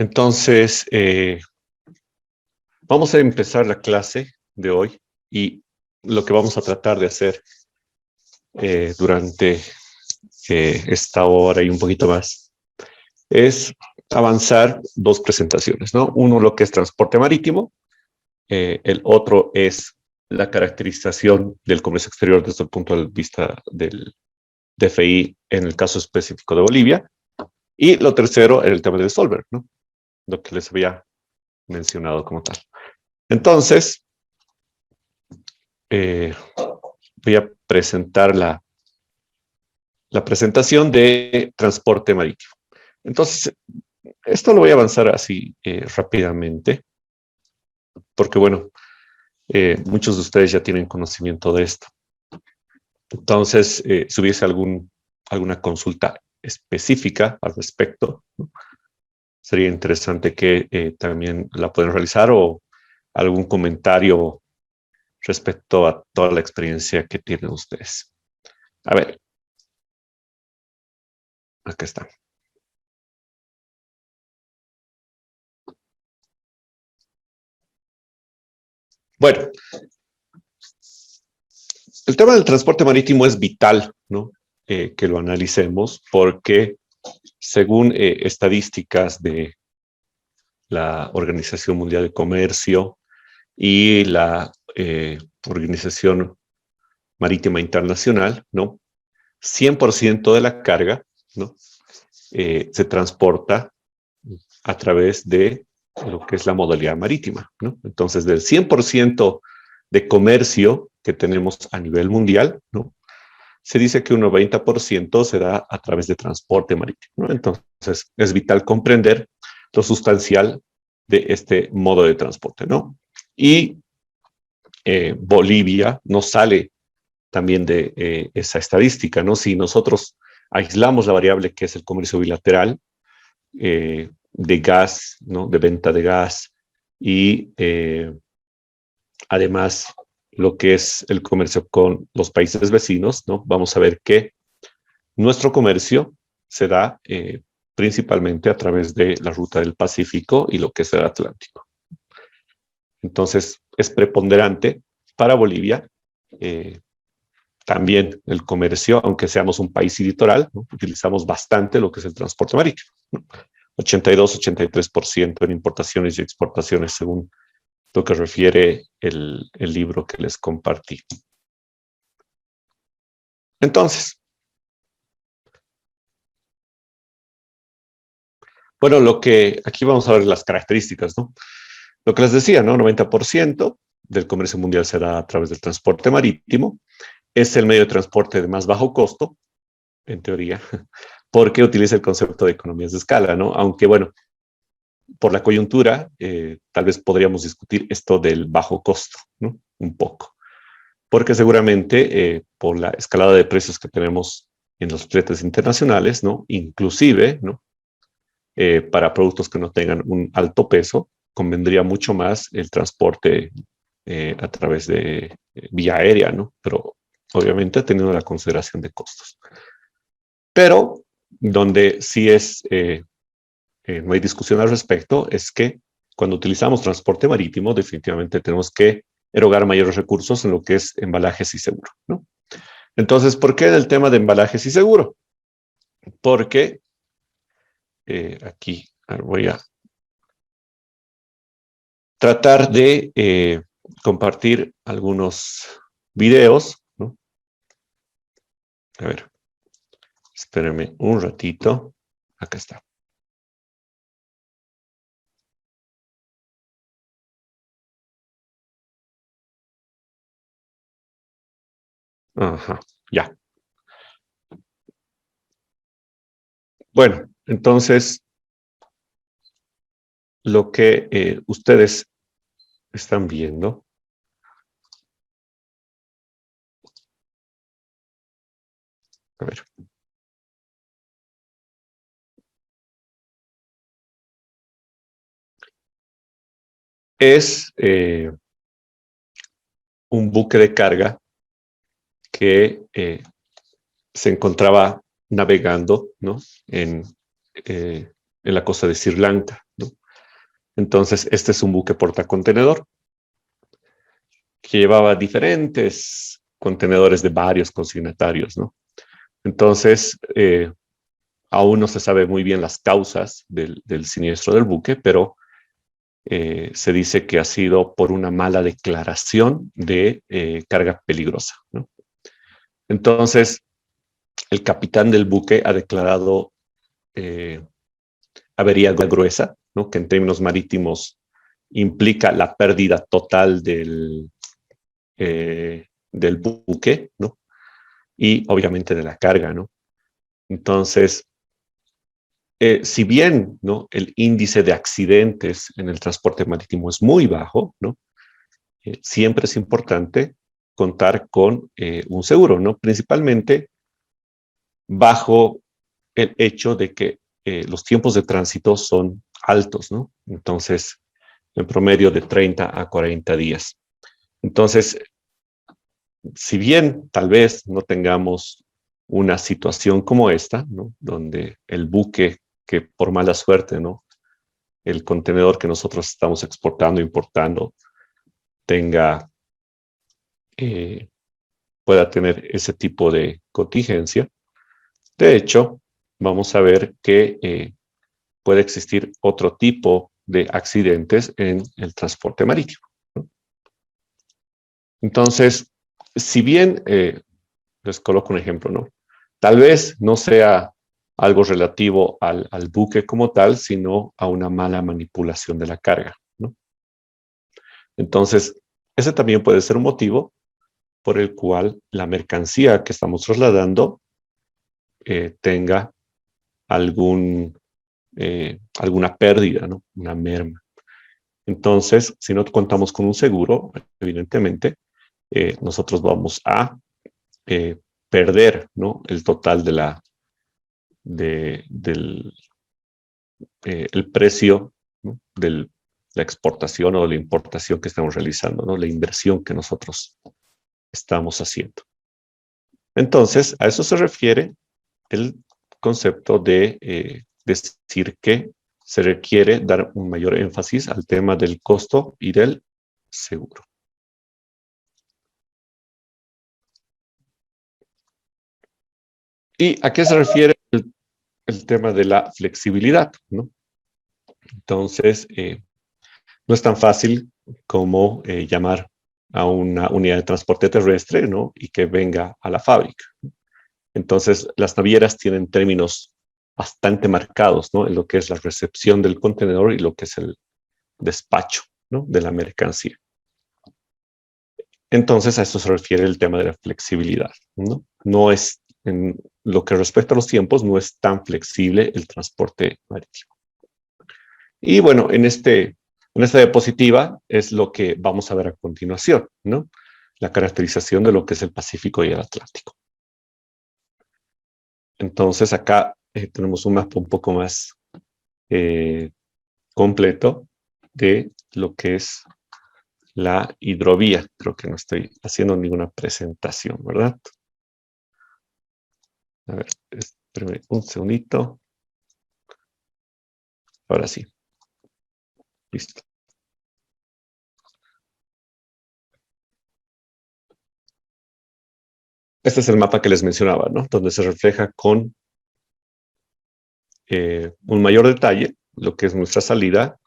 Entonces, vamos a empezar la clase de hoy y lo que vamos a tratar de hacer durante esta hora y un poquito más es avanzar dos presentaciones, ¿no? Uno lo que es transporte marítimo, el otro es la caracterización del comercio exterior desde el punto de vista del DFI en el caso específico de Bolivia, y lo tercero, el tema del Stolberg, ¿no? Lo que les había mencionado como tal. Entonces, voy a presentar la presentación de transporte marítimo. Entonces, esto lo voy a avanzar así rápidamente, porque bueno, muchos de ustedes ya tienen conocimiento de esto. Entonces, si hubiese alguna consulta específica al respecto, ¿no? Sería interesante que también la puedan realizar o algún comentario respecto a toda la experiencia que tienen ustedes. A ver, acá está. Bueno, el tema del transporte marítimo es vital, ¿no? Que lo analicemos porque según estadísticas de la Organización Mundial de Comercio y la Organización Marítima Internacional, ¿no? 100% de la carga, ¿no? Se transporta a través de lo que es la modalidad marítima, ¿no? Entonces, del 100% de comercio que tenemos a nivel mundial, ¿no? Se dice que un 90% se da a través de transporte marítimo, ¿no? Entonces, es vital comprender lo sustancial de este modo de transporte, ¿no? Y Bolivia no sale también de esa estadística, ¿no? Si nosotros aislamos la variable que es el comercio bilateral de gas, ¿no? De venta de gas y además lo que es el comercio con los países vecinos, ¿no? Vamos a ver que nuestro comercio se da principalmente a través de la ruta del Pacífico y lo que es el Atlántico. Entonces, es preponderante para Bolivia también el comercio, aunque seamos un país litoral, ¿no? Utilizamos bastante lo que es el transporte marítimo, ¿no? 82-83% en importaciones y exportaciones, según lo que refiere el libro que les compartí. Entonces, bueno, lo que aquí vamos a ver las características, ¿no? Lo que les decía, ¿no? 90% del comercio mundial se da a través del transporte marítimo. Es el medio de transporte de más bajo costo, en teoría, porque utiliza el concepto de economías de escala, ¿no? Aunque, bueno, por la coyuntura, tal vez podríamos discutir esto del bajo costo, ¿no? Un poco. Porque seguramente por la escalada de precios que tenemos en los fletes internacionales, ¿no? Inclusive, ¿no? Para productos que no tengan un alto peso, convendría mucho más el transporte a través de vía aérea, ¿no? Pero obviamente teniendo la consideración de costos. Pero donde sí no hay discusión al respecto, es que cuando utilizamos transporte marítimo, definitivamente tenemos que erogar mayores recursos en lo que es embalajes y seguro, ¿no? Entonces, ¿por qué el tema de embalajes y seguro? Porque aquí voy a tratar de compartir algunos videos, ¿no? A ver, espérenme un ratito. Acá está. Ajá, ya. Bueno, entonces, lo que ustedes están viendo a ver. Es un buque de carga que se encontraba navegando, ¿no? En la costa de Sri Lanka, ¿no? Entonces, este es un buque portacontenedor que llevaba diferentes contenedores de varios consignatarios, ¿no? Entonces, aún no se sabe muy bien las causas del siniestro del buque, pero se dice que ha sido por una mala declaración de carga peligrosa, ¿no? Entonces, el capitán del buque ha declarado avería gruesa, ¿no? Que en términos marítimos implica la pérdida total del buque, ¿no? Y obviamente de la carga, ¿no? Entonces, si bien, ¿no?, el índice de accidentes en el transporte marítimo es muy bajo, ¿no?, siempre es importante contar con un seguro, ¿no? Principalmente bajo el hecho de que los tiempos de tránsito son altos, ¿no? Entonces, en promedio de 30 a 40 días. Entonces, si bien tal vez no tengamos una situación como esta, ¿no?, donde el buque que por mala suerte, ¿no?, el contenedor que nosotros estamos exportando, importando, tenga, eh, pueda tener ese tipo de contingencia. De hecho, vamos a ver que puede existir otro tipo de accidentes en el transporte marítimo, ¿no? Entonces, si bien, les coloco un ejemplo, ¿no? Tal vez no sea algo relativo al buque como tal, sino a una mala manipulación de la carga, ¿no? Entonces, ese también puede ser un motivo por el cual la mercancía que estamos trasladando tenga alguna pérdida, ¿no?, una merma. Entonces, si no contamos con un seguro, evidentemente, nosotros vamos a eh, perder, ¿no?, el total del el precio, ¿no?, de la exportación o de la importación que estamos realizando, ¿no?, la inversión que nosotros estamos haciendo. Entonces, a eso se refiere el concepto de decir que se requiere dar un mayor énfasis al tema del costo y del seguro. ¿Y a qué se refiere el tema de la flexibilidad, ¿no? Entonces, no es tan fácil como llamar a una unidad de transporte terrestre, ¿no?, y que venga a la fábrica. Entonces, las navieras tienen términos bastante marcados, ¿no?, en lo que es la recepción del contenedor y lo que es el despacho, ¿no?, de la mercancía. Entonces, a eso se refiere el tema de la flexibilidad, ¿no? No es, en lo que respecta a los tiempos, no es tan flexible el transporte marítimo. Y bueno, en esta diapositiva es lo que vamos a ver a continuación, ¿no? La caracterización de lo que es el Pacífico y el Atlántico. Entonces, acá tenemos un mapa un poco más completo de lo que es la hidrovía. Creo que no estoy haciendo ninguna presentación, ¿verdad? A ver, espérame un segundito. Ahora sí. Listo. Este es el mapa que les mencionaba, ¿no?, donde se refleja con un mayor detalle lo que es nuestra salida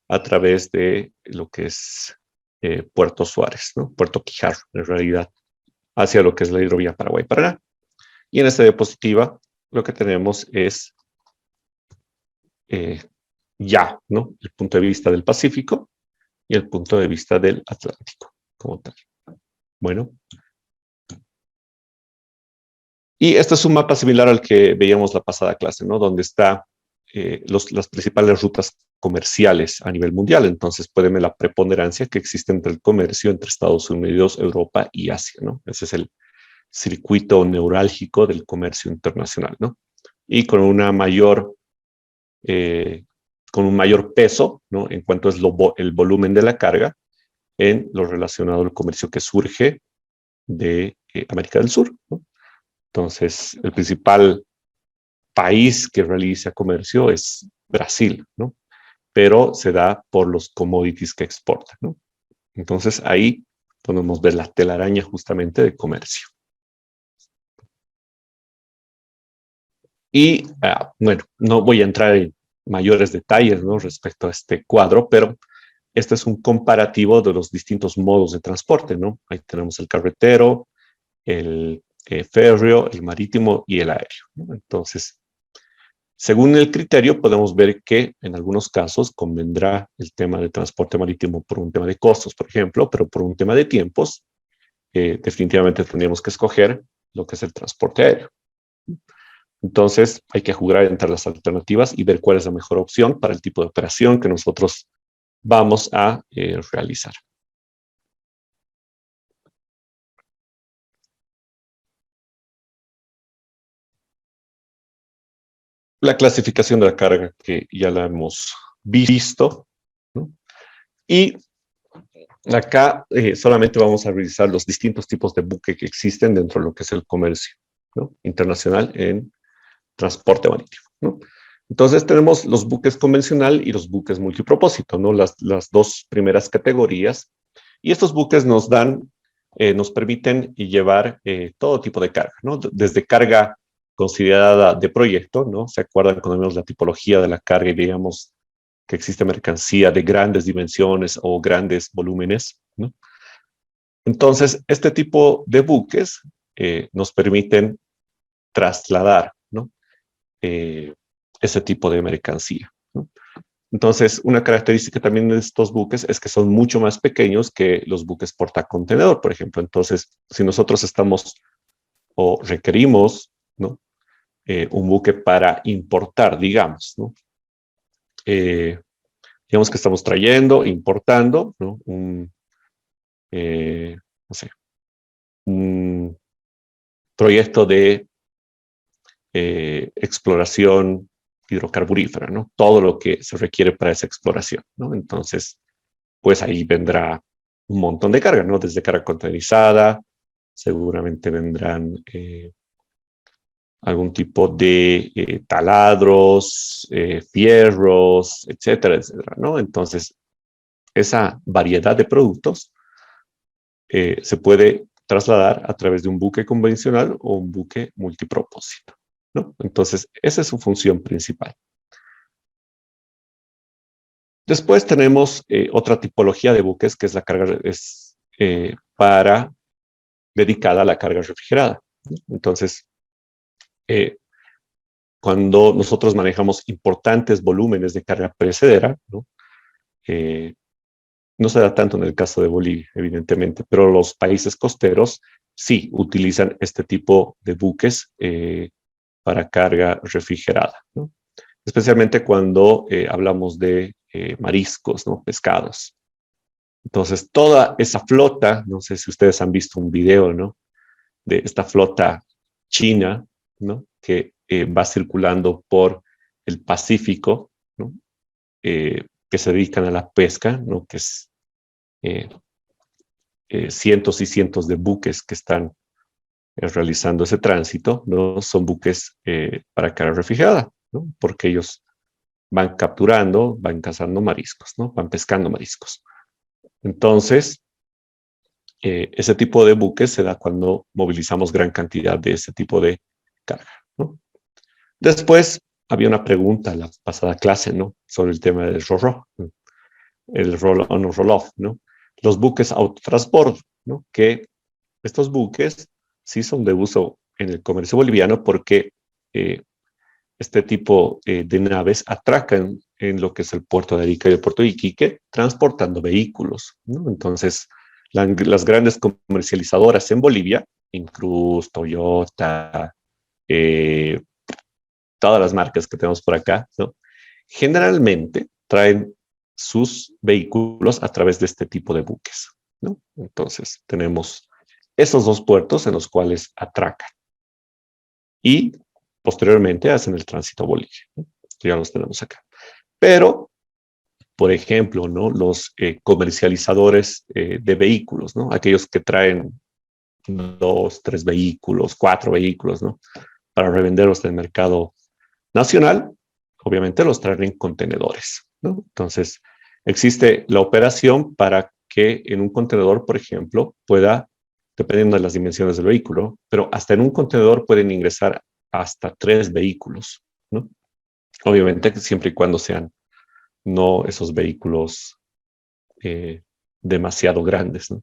a través de lo que es Puerto Suárez, ¿no?, Puerto Quijarro, en realidad, hacia lo que es la hidrovía Paraguay-Paraná. Y en esta diapositiva lo que tenemos es ya, ¿no?, el punto de vista del Pacífico y el punto de vista del Atlántico como tal. Bueno. Y este es un mapa similar al que veíamos la pasada clase, ¿no?, donde está las principales rutas comerciales a nivel mundial. Entonces pueden ver la preponderancia que existe entre el comercio entre Estados Unidos, Europa y Asia, ¿no? Ese es el circuito neurálgico del comercio internacional, ¿no? Y con con un mayor peso, ¿no?, en cuanto es el volumen de la carga en lo relacionado al comercio que surge de América del Sur, ¿no? Entonces, el principal país que realiza comercio es Brasil, ¿no? pero se da por los commodities que exportan, ¿no? Entonces ahí podemos ver la telaraña justamente de comercio. Y bueno, no voy a entrar en mayores detalles, ¿no?, respecto a este cuadro, pero este es un comparativo de los distintos modos de transporte, ¿no? Ahí tenemos el carretero, el férreo, el marítimo y el aéreo, ¿no? Entonces, según el criterio, podemos ver que en algunos casos convendrá el tema de transporte marítimo por un tema de costos, por ejemplo, pero por un tema de tiempos, definitivamente tendríamos que escoger lo que es el transporte aéreo. Entonces, hay que jugar entre las alternativas y ver cuál es la mejor opción para el tipo de operación que nosotros vamos a realizar. La clasificación de la carga, que ya la hemos visto, ¿no? Y acá solamente vamos a revisar los distintos tipos de buque que existen dentro de lo que es el comercio, ¿no?, internacional en transporte marítimo, ¿no? Entonces tenemos los buques convencional y los buques multipropósito, ¿no? Las dos primeras categorías. Y estos buques nos permiten llevar todo tipo de carga, ¿no? Desde carga considerada de proyecto, ¿no? ¿Se acuerdan cuando vemos la tipología de la carga y veíamos que existe mercancía de grandes dimensiones o grandes volúmenes, ¿no? Entonces, este tipo de buques nos permiten trasladar, ¿no?, ese tipo de mercancía, ¿no? Entonces, una característica también de estos buques es que son mucho más pequeños que los buques portacontenedor, por ejemplo. Entonces, si nosotros estamos o requerimos, ¿no?, un buque para importar, digamos, ¿no? Digamos que estamos trayendo, importando, ¿no?, no sé, un proyecto de exploración hidrocarburífera, ¿no? Todo lo que se requiere para esa exploración, ¿no? Entonces, pues ahí vendrá un montón de carga, ¿no? Desde carga containerizada, seguramente vendrán algún tipo de taladros, fierros, etcétera, etcétera, ¿no? Entonces, esa variedad de productos se puede trasladar a través de un buque convencional o un buque multipropósito, ¿no? Entonces, esa es su función principal. Después tenemos otra tipología de buques que es la carga dedicada a la carga refrigerada, ¿no? Entonces, eh, cuando nosotros manejamos importantes volúmenes de carga perecedera, ¿no?, no se da tanto en el caso de Bolivia, evidentemente, pero los países costeros sí utilizan este tipo de buques para carga refrigerada, ¿no? Especialmente cuando hablamos de mariscos, ¿no?, pescados. Entonces, toda esa flota, no sé si ustedes han visto un video, ¿no?, de esta flota china, ¿no?, que va circulando por el Pacífico, ¿no?, que se dedican a la pesca, ¿no?, que es eh, cientos y cientos de buques que están realizando ese tránsito, ¿no? Son buques para carga refrigerada, ¿no?, porque ellos van capturando, van cazando mariscos, ¿no?, van pescando mariscos. Entonces, ese tipo de buques se da cuando movilizamos gran cantidad de ese tipo de carga, ¿no? Después había una pregunta en la pasada clase, ¿no?, sobre el tema del RORO, el roll-on o roll-off, ¿no? Los buques autotransport, ¿no?, que estos buques sí son de uso en el comercio boliviano porque este tipo de naves atracan en lo que es el puerto de Arica y el puerto de Iquique, transportando vehículos, ¿no? Entonces, las grandes comercializadoras en Bolivia, Incruz, Toyota, eh, todas las marcas que tenemos por acá, ¿no?, generalmente traen sus vehículos a través de este tipo de buques, ¿no? Entonces, tenemos esos dos puertos en los cuales atracan y posteriormente hacen el tránsito a Bolivia, ¿no? Ya los tenemos acá. Pero, por ejemplo, ¿no?, los comercializadores de vehículos, ¿no?, aquellos que traen 2, 3 vehículos, 4 vehículos, ¿no?, para revenderlos en el mercado nacional, obviamente los traen en contenedores, ¿no? Entonces, existe la operación para que en un contenedor, por ejemplo, pueda, dependiendo de las dimensiones del vehículo, pero hasta en un contenedor pueden ingresar hasta 3 vehículos, ¿no? Obviamente, siempre y cuando sean no esos vehículos demasiado grandes, ¿no?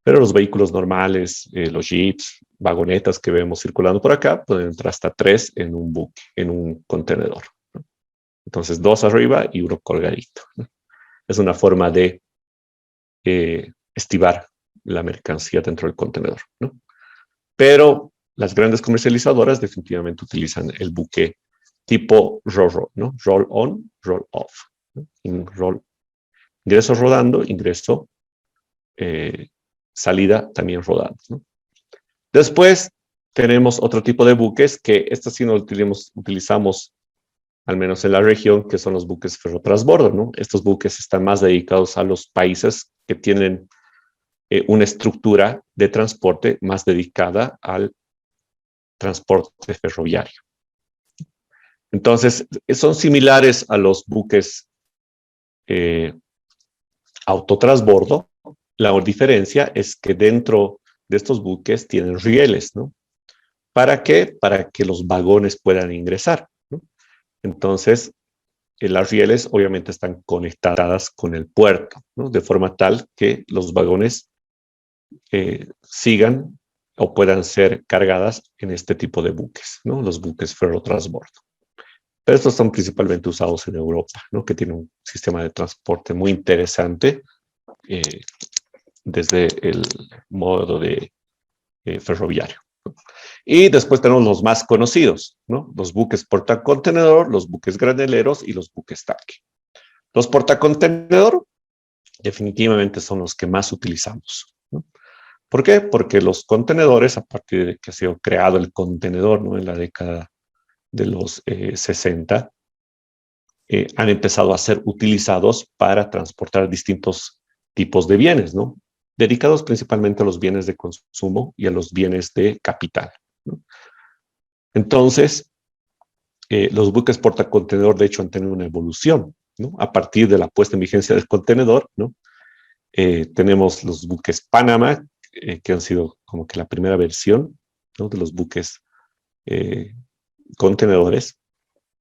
Pero los vehículos normales, los jeeps, vagonetas que vemos circulando por acá, pueden entrar hasta 3 en un buque, en un contenedor, ¿no? Entonces, 2 arriba y uno colgadito, ¿no? Es una forma de estivar la mercancía dentro del contenedor, ¿no? Pero las grandes comercializadoras definitivamente utilizan el buque tipo roll, ¿no? Roll on, roll off, ¿no? Ingreso rodando, ingreso, salida también rodando, ¿no? Después tenemos otro tipo de buques que estos sí no utilizamos al menos en la región, que son los buques ferrotransbordo, ¿no? Estos buques están más dedicados a los países que tienen una estructura de transporte más dedicada al transporte ferroviario. Entonces, son similares a los buques autotransbordo. La diferencia es que dentro de estos buques tienen rieles, ¿no? ¿Para qué? Para que los vagones puedan ingresar, ¿no? Entonces, las rieles obviamente están conectadas con el puerto, ¿no? De forma tal que los vagones sigan o puedan ser cargadas en este tipo de buques, ¿no? Los buques ferrotransbordo. Pero estos son principalmente usados en Europa, ¿no? Que tiene un sistema de transporte muy interesante desde el modo de ferroviario. Y después tenemos los más conocidos, ¿no? Los buques portacontenedor, los buques graneleros y los buques tanque. Los portacontenedor definitivamente son los que más utilizamos, ¿no? ¿Por qué? Porque los contenedores, a partir de que ha sido creado el contenedor, ¿no? En la década de los 60, han empezado a ser utilizados para transportar distintos tipos de bienes, ¿no? Dedicados principalmente a los bienes de consumo y a los bienes de capital, ¿no? Entonces, los buques portacontenedor, de hecho, han tenido una evolución, ¿no? A partir de la puesta en vigencia del contenedor, ¿no? Tenemos los buques Panamá, que han sido como que la primera versión, ¿no? De los buques contenedores,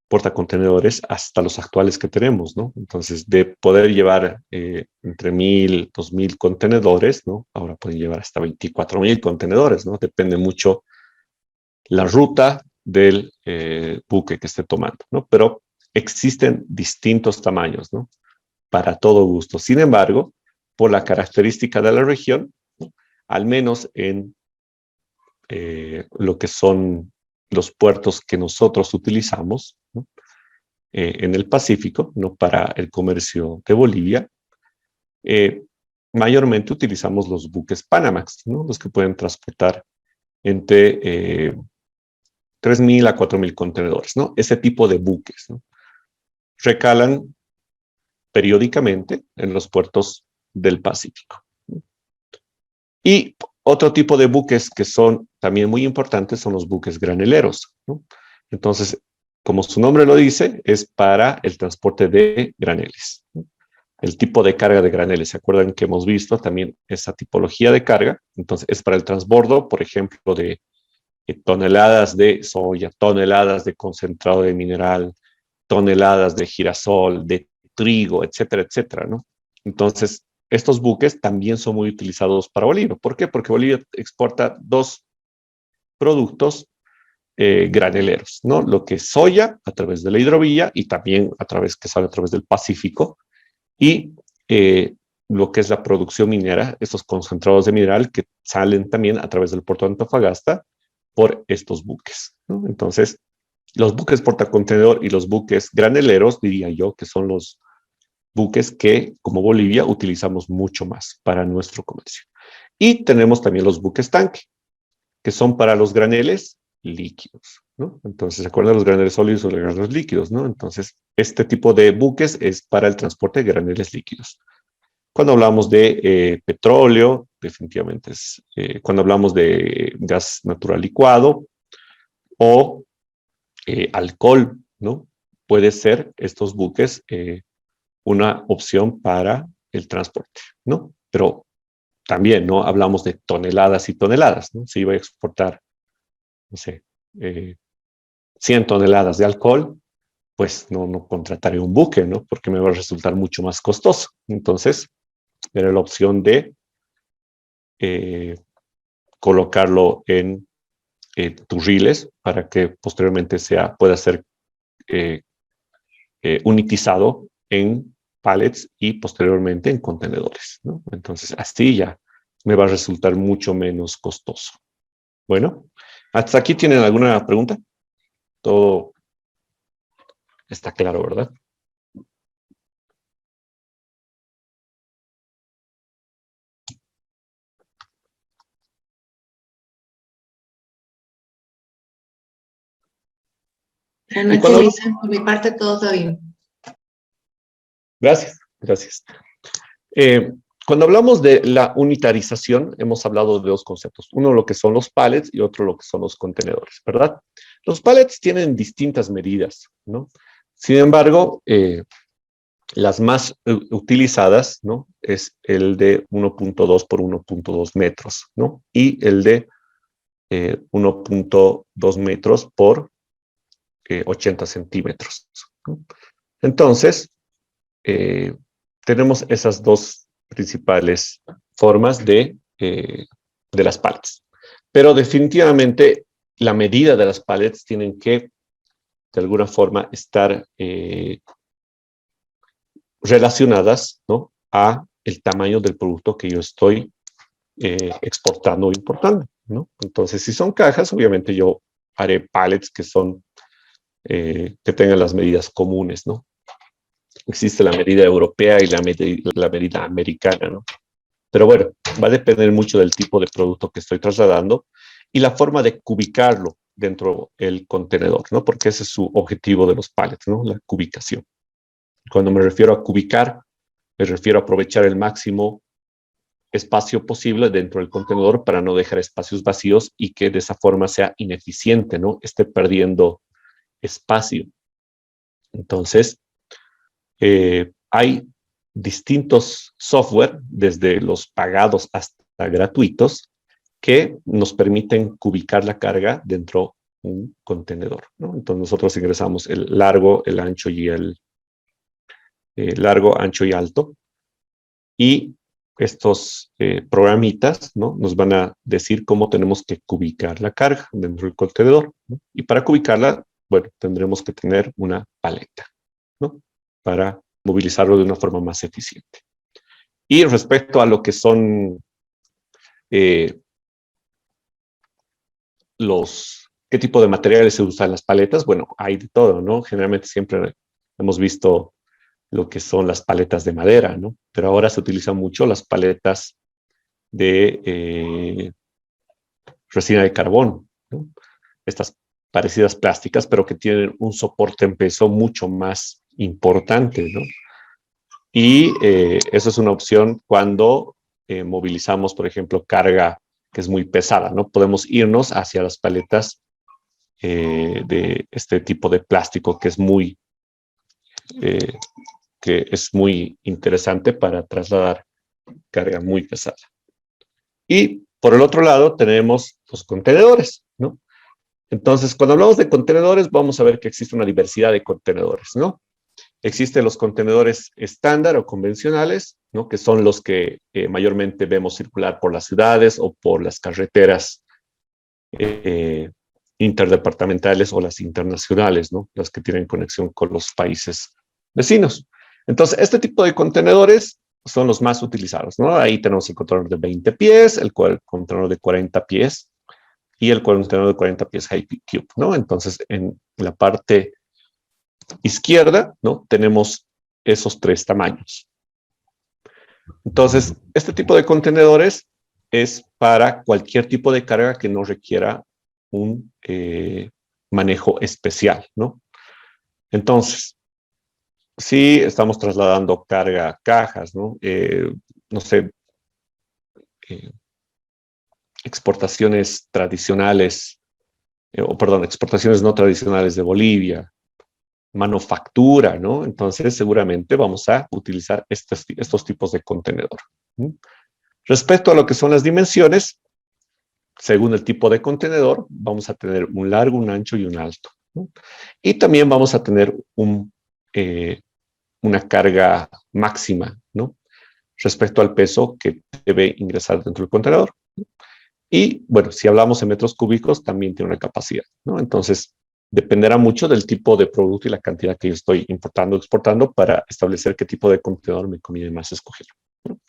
portacontenedores, hasta los actuales que tenemos, ¿no? Entonces, de poder llevar entre 1,000, 2,000 contenedores, ¿no? Ahora pueden llevar hasta 24,000 contenedores, ¿no? Depende mucho la ruta del buque que esté tomando, ¿no? Pero existen distintos tamaños, ¿no? Para todo gusto. Sin embargo, por la característica de la región, ¿no? Al menos en lo que son los puertos que nosotros utilizamos, ¿no? En el Pacífico, ¿no? Para el comercio de Bolivia, mayormente utilizamos los buques Panamax, ¿no? Los que pueden transportar entre 3,000 a 4,000 contenedores, ¿no? Ese tipo de buques, ¿no? Recalan periódicamente en los puertos del Pacífico, ¿no? Y otro tipo de buques que son también muy importantes son los buques graneleros, ¿no? Entonces, como su nombre lo dice, es para el transporte de graneles, ¿no? El tipo de carga de graneles, ¿se acuerdan que hemos visto también esa tipología de carga? Entonces, es para el transbordo, por ejemplo, de toneladas de soya, toneladas de concentrado de mineral, toneladas de girasol, de trigo, etcétera, etcétera, ¿no? Entonces, estos buques también son muy utilizados para Bolivia. ¿Por qué? Porque Bolivia exporta 2 productos graneleros, ¿no? Lo que es soya a través de la hidrovía y también que sale a través del Pacífico, y lo que es la producción minera, estos concentrados de mineral que salen también a través del puerto de Antofagasta por estos buques, ¿no? Entonces, los buques portacontenedor y los buques graneleros, diría yo, que son los buques que, como Bolivia, utilizamos mucho más para nuestro comercio. Y tenemos también los buques tanque, que son para los graneles líquidos, ¿no? Entonces, ¿se acuerdan de los graneles sólidos o los graneles líquidos, ¿no? Entonces, este tipo de buques es para el transporte de graneles líquidos. Cuando hablamos de petróleo, definitivamente es cuando hablamos de gas natural licuado o alcohol, ¿no? Puede ser estos buques una opción para el transporte, ¿no? Pero también, ¿no? Hablamos de toneladas y toneladas, ¿no? Si iba a exportar, no sé, 100 toneladas de alcohol, pues no contrataré un buque, ¿no? Porque me va a resultar mucho más costoso. Entonces, era la opción de eh, colocarlo en turriles para que posteriormente pueda ser eh, unitizado en pallets y posteriormente en contenedores, ¿no? Entonces, así ya me va a resultar mucho menos costoso. Bueno, hasta aquí tienen alguna pregunta. Todo está claro, ¿verdad? Buenas Y noches, cuando Luisa. Por mi parte, todo está bien. Gracias, gracias. Eh, Cuando hablamos de la unitarización, hemos hablado de dos conceptos. Uno lo que son los pallets y otro lo que son los contenedores, ¿verdad? Los pallets tienen distintas medidas, ¿no? Sin embargo, las más utilizadas, ¿no? Es el de 1.2 por 1.2 metros, ¿no? Y el de 1.2 metros por 80 centímetros, ¿no? Entonces, eh, tenemos esas dos principales formas de las pallets. Pero definitivamente la medida de las pallets tienen que, de alguna forma, estar relacionadas, ¿no? A el tamaño del producto que yo estoy exportando o importando, ¿no? Entonces, si son cajas, obviamente yo haré pallets que tengan las medidas comunes, ¿no? Existe la medida europea y la medida americana, ¿no? Pero bueno, va a depender mucho del tipo de producto que estoy trasladando y la forma de cubicarlo dentro del contenedor, ¿no? Porque ese es su objetivo de los pallets, ¿no? La cubicación. Cuando me refiero a cubicar, me refiero a aprovechar el máximo espacio posible dentro del contenedor para no dejar espacios vacíos y que de esa forma sea ineficiente, ¿no? Esté perdiendo espacio. Entonces, hay distintos software, desde los pagados hasta gratuitos, que nos permiten cubicar la carga dentro de un contenedor, ¿no? Entonces nosotros ingresamos el largo, el ancho y el largo, ancho y alto, y estos programitas, ¿no? Nos van a decir cómo tenemos que cubicar la carga dentro del contenedor, ¿no? Y para cubicarla, bueno, tendremos que tener una paleta, ¿no? Para movilizarlo de una forma más eficiente. Y respecto a lo que son eh, qué tipo de materiales se usan en las paletas, bueno, hay de todo, ¿no? Generalmente siempre hemos visto lo que son las paletas de madera, ¿no? Pero ahora se utilizan mucho las paletas de resina de carbón, ¿no? Estas parecidas plásticas, pero que tienen un soporte en peso mucho más importante, ¿no? Y eso es una opción cuando movilizamos, por ejemplo, carga que es muy pesada, ¿no? Podemos irnos hacia las paletas de este tipo de plástico eh, que es muy interesante para trasladar carga muy pesada. Y por el otro lado tenemos los contenedores, ¿no? Entonces, cuando hablamos de contenedores, vamos a ver que existe una diversidad de contenedores, ¿no? Existen los contenedores estándar o convencionales, ¿no? Que son los que mayormente vemos circular por las ciudades o por las carreteras eh, interdepartamentales o las internacionales, ¿no? Las que tienen conexión con los países vecinos. Entonces, este tipo de contenedores son los más utilizados, ¿no? Ahí tenemos el contenedor de 20 pies, el contenedor de 40 pies y el contenedor de 40 pies High Cube, ¿no? Entonces, en la parte izquierda, ¿no? Tenemos esos tres tamaños. Entonces, este tipo de contenedores es para cualquier tipo de carga que no requiera un manejo especial, ¿no? Entonces, si estamos trasladando carga a cajas, ¿no? No sé, eh, exportaciones tradicionales, o perdón, exportaciones no tradicionales de Bolivia, manufactura, ¿no? Entonces, seguramente vamos a utilizar estos tipos de contenedor. Respecto a lo que son las dimensiones, según el tipo de contenedor, vamos a tener un largo, un ancho y un alto, ¿no? Y también vamos a tener una carga máxima, ¿no? Respecto al peso que debe ingresar dentro del contenedor. Y, bueno, si hablamos en metros cúbicos, también tiene una capacidad, ¿no? Entonces, dependerá mucho del tipo de producto y la cantidad que yo estoy importando o exportando para establecer qué tipo de contenedor me conviene más escoger, ¿no?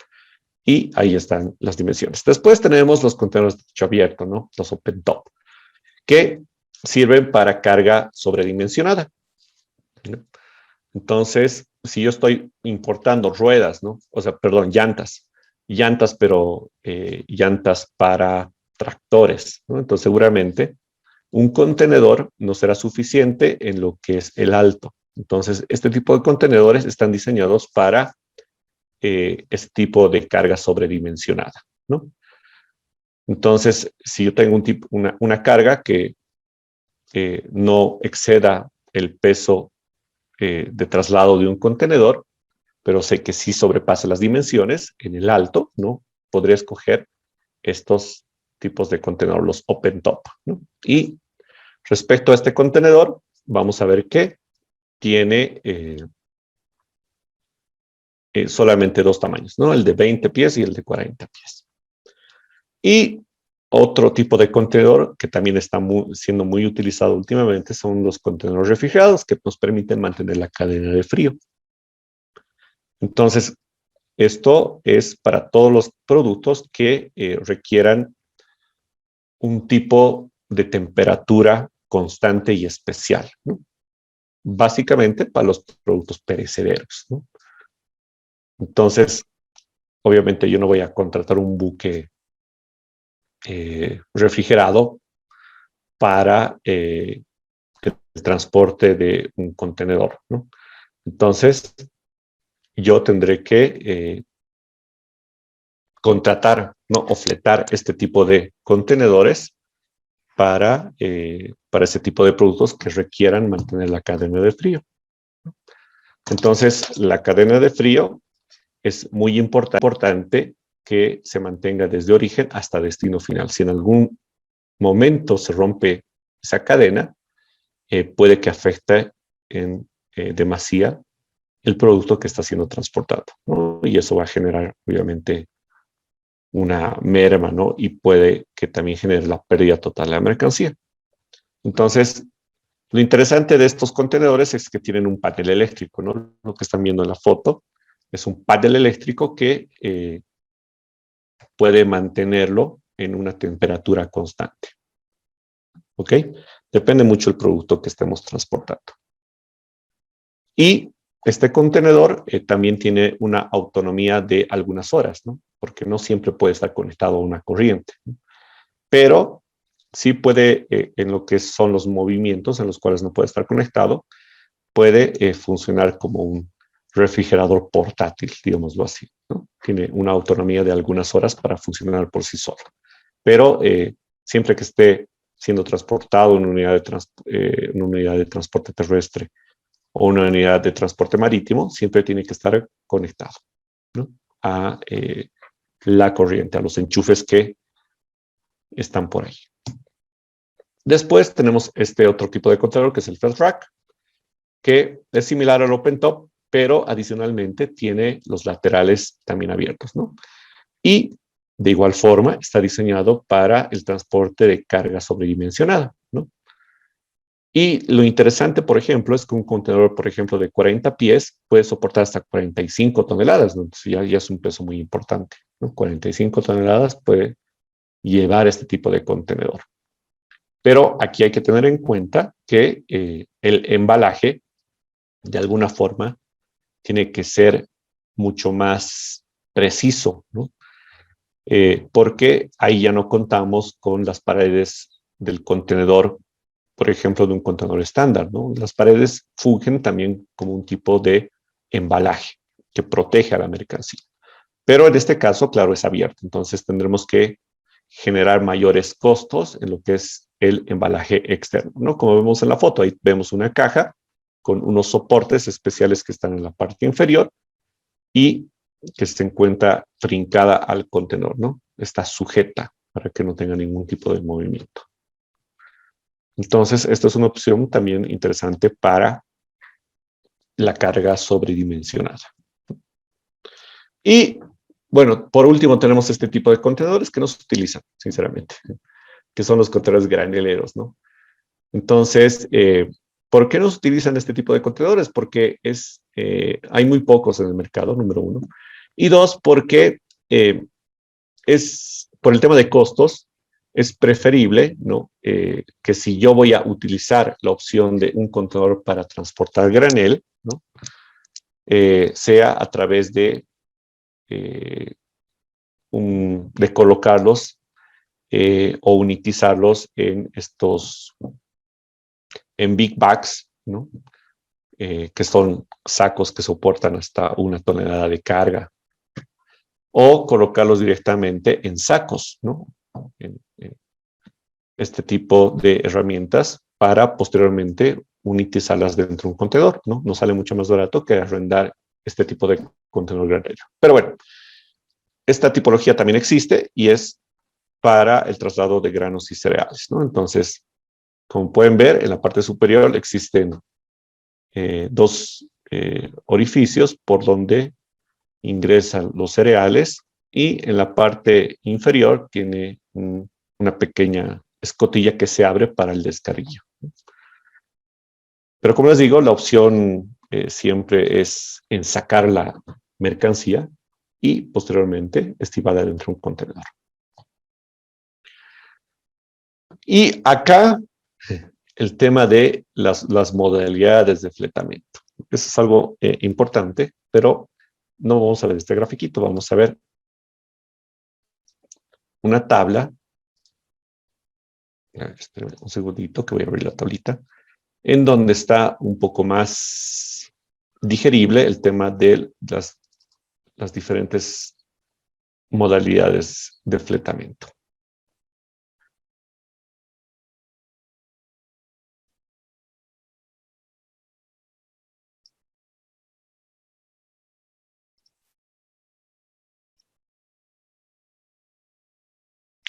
Y ahí están las dimensiones. Después tenemos los contenedores de techo abierto, ¿no? Los open top, que sirven para carga sobredimensionada, ¿no? Entonces, si yo estoy importando ruedas, ¿no? O sea, perdón, llantas, pero llantas para tractores, ¿no? Entonces, seguramente un contenedor no será suficiente en lo que es el alto. Entonces, este tipo de contenedores están diseñados para este tipo de carga sobredimensionada, ¿no? Entonces, si yo tengo una carga que no exceda el peso de traslado de un contenedor, pero sé que sí sobrepasa las dimensiones en el alto, ¿no? Podría escoger estos tipos de contenedor, los open top, ¿no? Y respecto a este contenedor, vamos a ver que tiene solamente dos tamaños, ¿no? El de 20 pies y el de 40 pies. Y otro tipo de contenedor que también está siendo muy utilizado últimamente son los contenedores refrigerados que nos permiten mantener la cadena de frío. Entonces, esto es para todos los productos que requieran un tipo de temperatura constante y especial, ¿no? Básicamente para los productos perecederos, ¿no? Entonces, obviamente yo no voy a contratar un buque refrigerado para el transporte de un contenedor, ¿no? Entonces, yo tendré que contratar, ¿no? O fletar este tipo de contenedores para ese tipo de productos que requieran mantener la cadena de frío. Entonces, la cadena de frío es muy importante que se mantenga desde origen hasta destino final. Si en algún momento se rompe esa cadena, puede que afecte en demasía el producto que está siendo transportado, ¿no? Y eso va a generar, obviamente, una merma, ¿no? Y puede que también genere la pérdida total de la mercancía. Entonces, lo interesante de estos contenedores es que tienen un panel eléctrico, ¿no? Lo que están viendo en la foto es un panel eléctrico que puede mantenerlo en una temperatura constante. ¿Ok? Depende mucho del producto que estemos transportando. Y este contenedor también tiene una autonomía de algunas horas, ¿no? Porque no siempre puede estar conectado a una corriente, ¿no? Pero sí puede, en lo que son los movimientos en los cuales no puede estar conectado, puede funcionar como un refrigerador portátil, digámoslo así, ¿no? Tiene una autonomía de algunas horas para funcionar por sí solo. Pero siempre que esté siendo transportado en una unidad de transporte terrestre o una unidad de transporte marítimo, siempre tiene que estar conectado, ¿no? A la corriente, a los enchufes que están por ahí. Después tenemos este otro tipo de contenedor que es el felt rack, que es similar al open top, pero adicionalmente tiene los laterales también abiertos, ¿no? Y de igual forma está diseñado para el transporte de carga sobredimensionada, ¿no? Y lo interesante, por ejemplo, es que un contenedor, por ejemplo, de 40 pies puede soportar hasta 45 toneladas, ¿no? Entonces ya es un peso muy importante, ¿no? 45 toneladas puede llevar este tipo de contenedor. Pero aquí hay que tener en cuenta que el embalaje, de alguna forma, tiene que ser mucho más preciso, ¿no? Porque ahí ya no contamos con las paredes del contenedor, por ejemplo, de un contenedor estándar, ¿no? Las paredes fungen también como un tipo de embalaje que protege a la mercancía. Pero en este caso, claro, es abierto. Entonces tendremos que generar mayores costos en lo que es el embalaje externo, ¿no? Como vemos en la foto, ahí vemos una caja con unos soportes especiales que están en la parte inferior y que se encuentra trincada al contenedor, ¿no? Está sujeta para que no tenga ningún tipo de movimiento. Entonces, esta es una opción también interesante para la carga sobredimensionada. Y, bueno, por último tenemos este tipo de contenedores que no se utilizan, sinceramente, que son los contenedores graneleros, ¿no? Entonces, ¿por qué no se utilizan este tipo de contenedores? Porque hay muy pocos en el mercado, número uno. Y dos, porque por el tema de costos, es preferible, ¿no? Que si yo voy a utilizar la opción de un contenedor para transportar granel, ¿no? Sea a través de colocarlos o unitizarlos en big bags, ¿no? Que son sacos que soportan hasta 1 tonelada de carga, o colocarlos directamente en sacos, ¿no? En este tipo de herramientas para posteriormente unitizarlas dentro de un contenedor, ¿no? Nos sale mucho más barato que arrendar este tipo de contenedor granero. Pero bueno, esta tipología también existe y es para el traslado de granos y cereales, ¿no? Entonces, como pueden ver, en la parte superior existen dos orificios por donde ingresan los cereales y en la parte inferior tiene una pequeña escotilla que se abre para el descarguillo. Pero como les digo, la opción siempre es en sacar la mercancía y posteriormente estibada dentro de un contenedor. Y acá el tema de las modalidades de fletamiento. Eso es algo importante, pero no vamos a ver este grafiquito, vamos a ver una tabla. Esperen un segundito que voy a abrir la tablita, en donde está un poco más digerible el tema de las diferentes modalidades de fletamiento.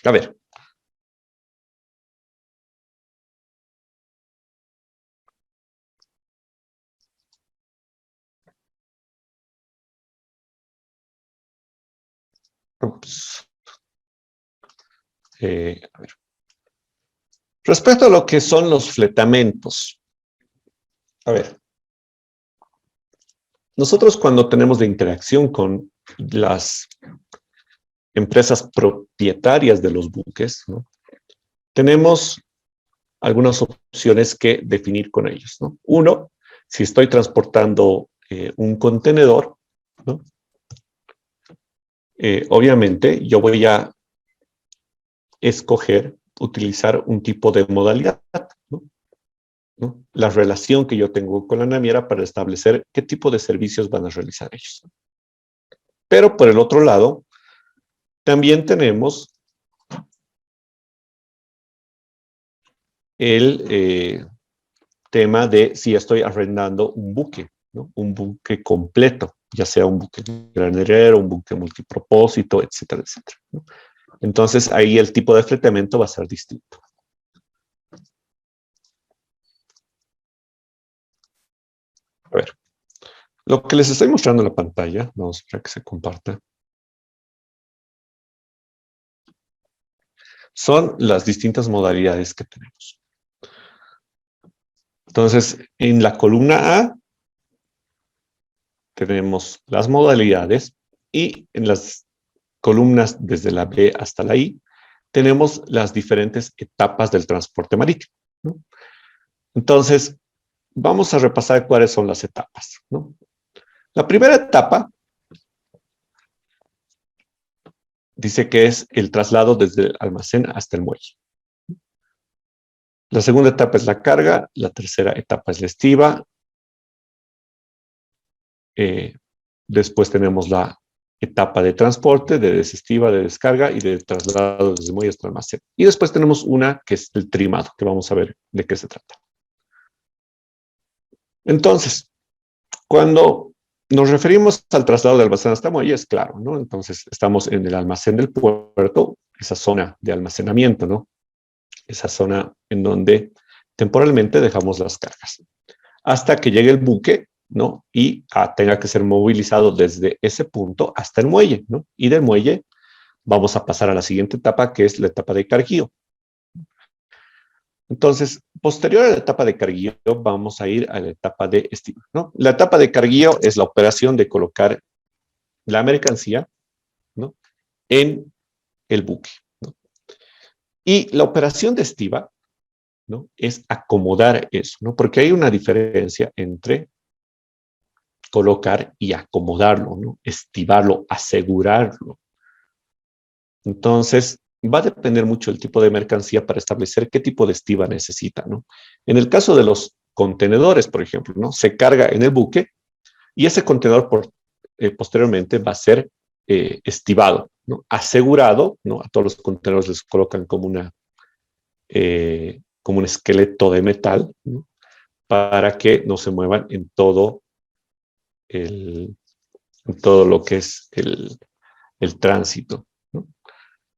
A ver. Ups. A ver. Respecto a lo que son los fletamentos. A ver. Nosotros cuando tenemos de interacción con las empresas propietarias de los buques, ¿no? Tenemos algunas opciones que definir con ellos, ¿no? Uno, si estoy transportando un contenedor, ¿no? Obviamente yo voy a escoger utilizar un tipo de modalidad, ¿no? ¿No? La relación que yo tengo con la naviera para establecer qué tipo de servicios van a realizar ellos. Pero por el otro lado, también tenemos el tema de si estoy arrendando un buque, ¿no? Un buque completo, ya sea un buque granelero, un buque multipropósito, etcétera, etcétera, ¿no? Entonces, ahí el tipo de fletamento va a ser distinto. A ver, lo que les estoy mostrando en la pantalla, vamos a ver que se comparta, son las distintas modalidades que tenemos. Entonces, en la columna A tenemos las modalidades y en las columnas desde la B hasta la I tenemos las diferentes etapas del transporte marítimo, ¿no? Entonces, vamos a repasar cuáles son las etapas, ¿no? La primera etapa dice que es el traslado desde el almacén hasta el muelle. La segunda etapa es la carga, la tercera etapa es la estiba. Después tenemos la etapa de transporte, de desestiva, de descarga y de traslado desde el muelle hasta el almacén. Y después tenemos una que es el trimado, que vamos a ver de qué se trata. Entonces, cuando nos referimos al traslado del almacén hasta muelle, es claro, ¿no? Entonces, estamos en el almacén del puerto, esa zona de almacenamiento, ¿no? Esa zona en donde temporalmente dejamos las cargas, hasta que llegue el buque, ¿no? Y tenga que ser movilizado desde ese punto hasta el muelle, ¿no? Y del muelle vamos a pasar a la siguiente etapa, que es la etapa de carguío. Entonces, posterior a la etapa de carguío, vamos a ir a la etapa de estima, ¿no? La etapa de carguío es la operación de colocar la mercancía, ¿no? En el buque, ¿no? Y la operación de estiva, ¿no? Es acomodar eso, ¿no? Porque hay una diferencia entre colocar y acomodarlo, ¿no? Estivarlo, asegurarlo. Entonces, va a depender mucho el tipo de mercancía para establecer qué tipo de estiva necesita, ¿no? En el caso de los contenedores, por ejemplo, ¿no? Se carga en el buque y ese contenedor posteriormente va a ser estivado, ¿no? Asegurado, ¿no? A todos los contenedores les colocan como un esqueleto de metal, ¿no? Para que no se muevan en todo lo que es el tránsito, ¿no?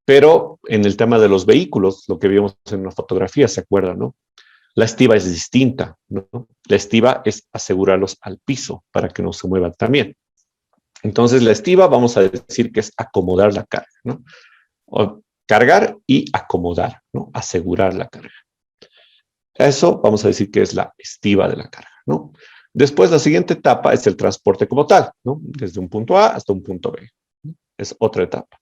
Pero en el tema de los vehículos, lo que vimos en una fotografía, ¿se acuerdan, no? La estiva es distinta, ¿no? La estiva es asegurarlos al piso para que no se muevan también. Entonces, la estiva vamos a decir que es acomodar la carga, ¿no? O cargar y acomodar, ¿no? Asegurar la carga. Eso vamos a decir que es la estiva de la carga, ¿no? Después, la siguiente etapa es el transporte como tal, ¿no? Desde un punto A hasta un punto B. Es otra etapa.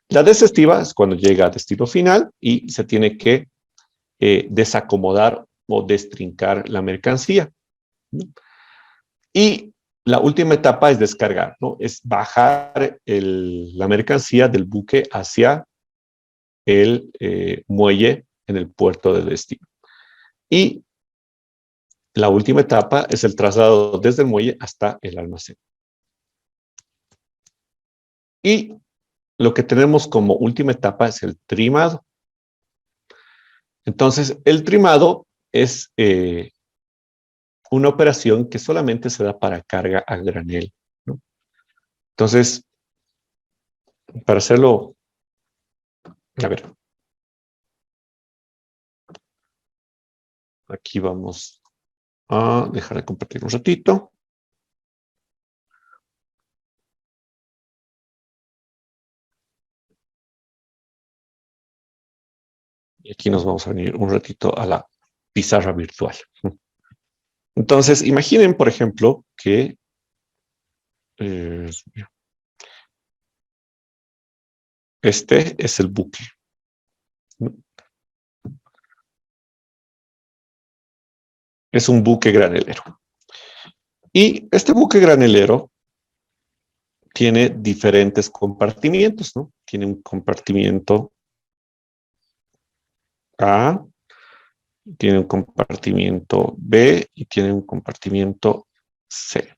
La desestiva es cuando llega a destino final y se tiene que desacomodar o destrincar la mercancía, ¿no? Y la última etapa es descargar, ¿no? Es bajar la mercancía del buque hacia el muelle en el puerto de destino. Y la última etapa es el traslado desde el muelle hasta el almacén. Y lo que tenemos como última etapa es el trimado. Entonces, el trimado es una operación que solamente se da para carga a granel, ¿no? Entonces, para hacerlo, a ver, aquí vamos a dejar de compartir un ratito. Y aquí nos vamos a venir un ratito a la pizarra virtual. Entonces, imaginen, por ejemplo, que este es el buque, ¿no? Es un buque granelero. Y este buque granelero tiene diferentes compartimientos, ¿no? Tiene un compartimiento A, tiene un compartimiento B y tiene un compartimiento C.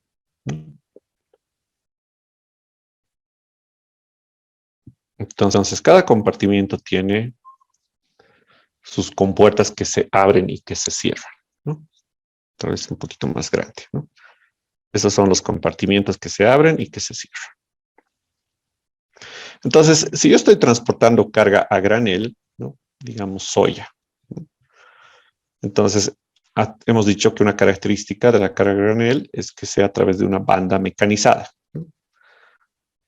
Entonces, cada compartimiento tiene sus compuertas que se abren y que se cierran, ¿no? Entonces, un poquito más grande, ¿no? Esos son los compartimientos que se abren y que se cierran. Entonces, si yo estoy transportando carga a granel, ¿no? Digamos soya, ¿no? Entonces, hemos dicho que una característica de la carga a granel es que sea a través de una banda mecanizada, ¿no?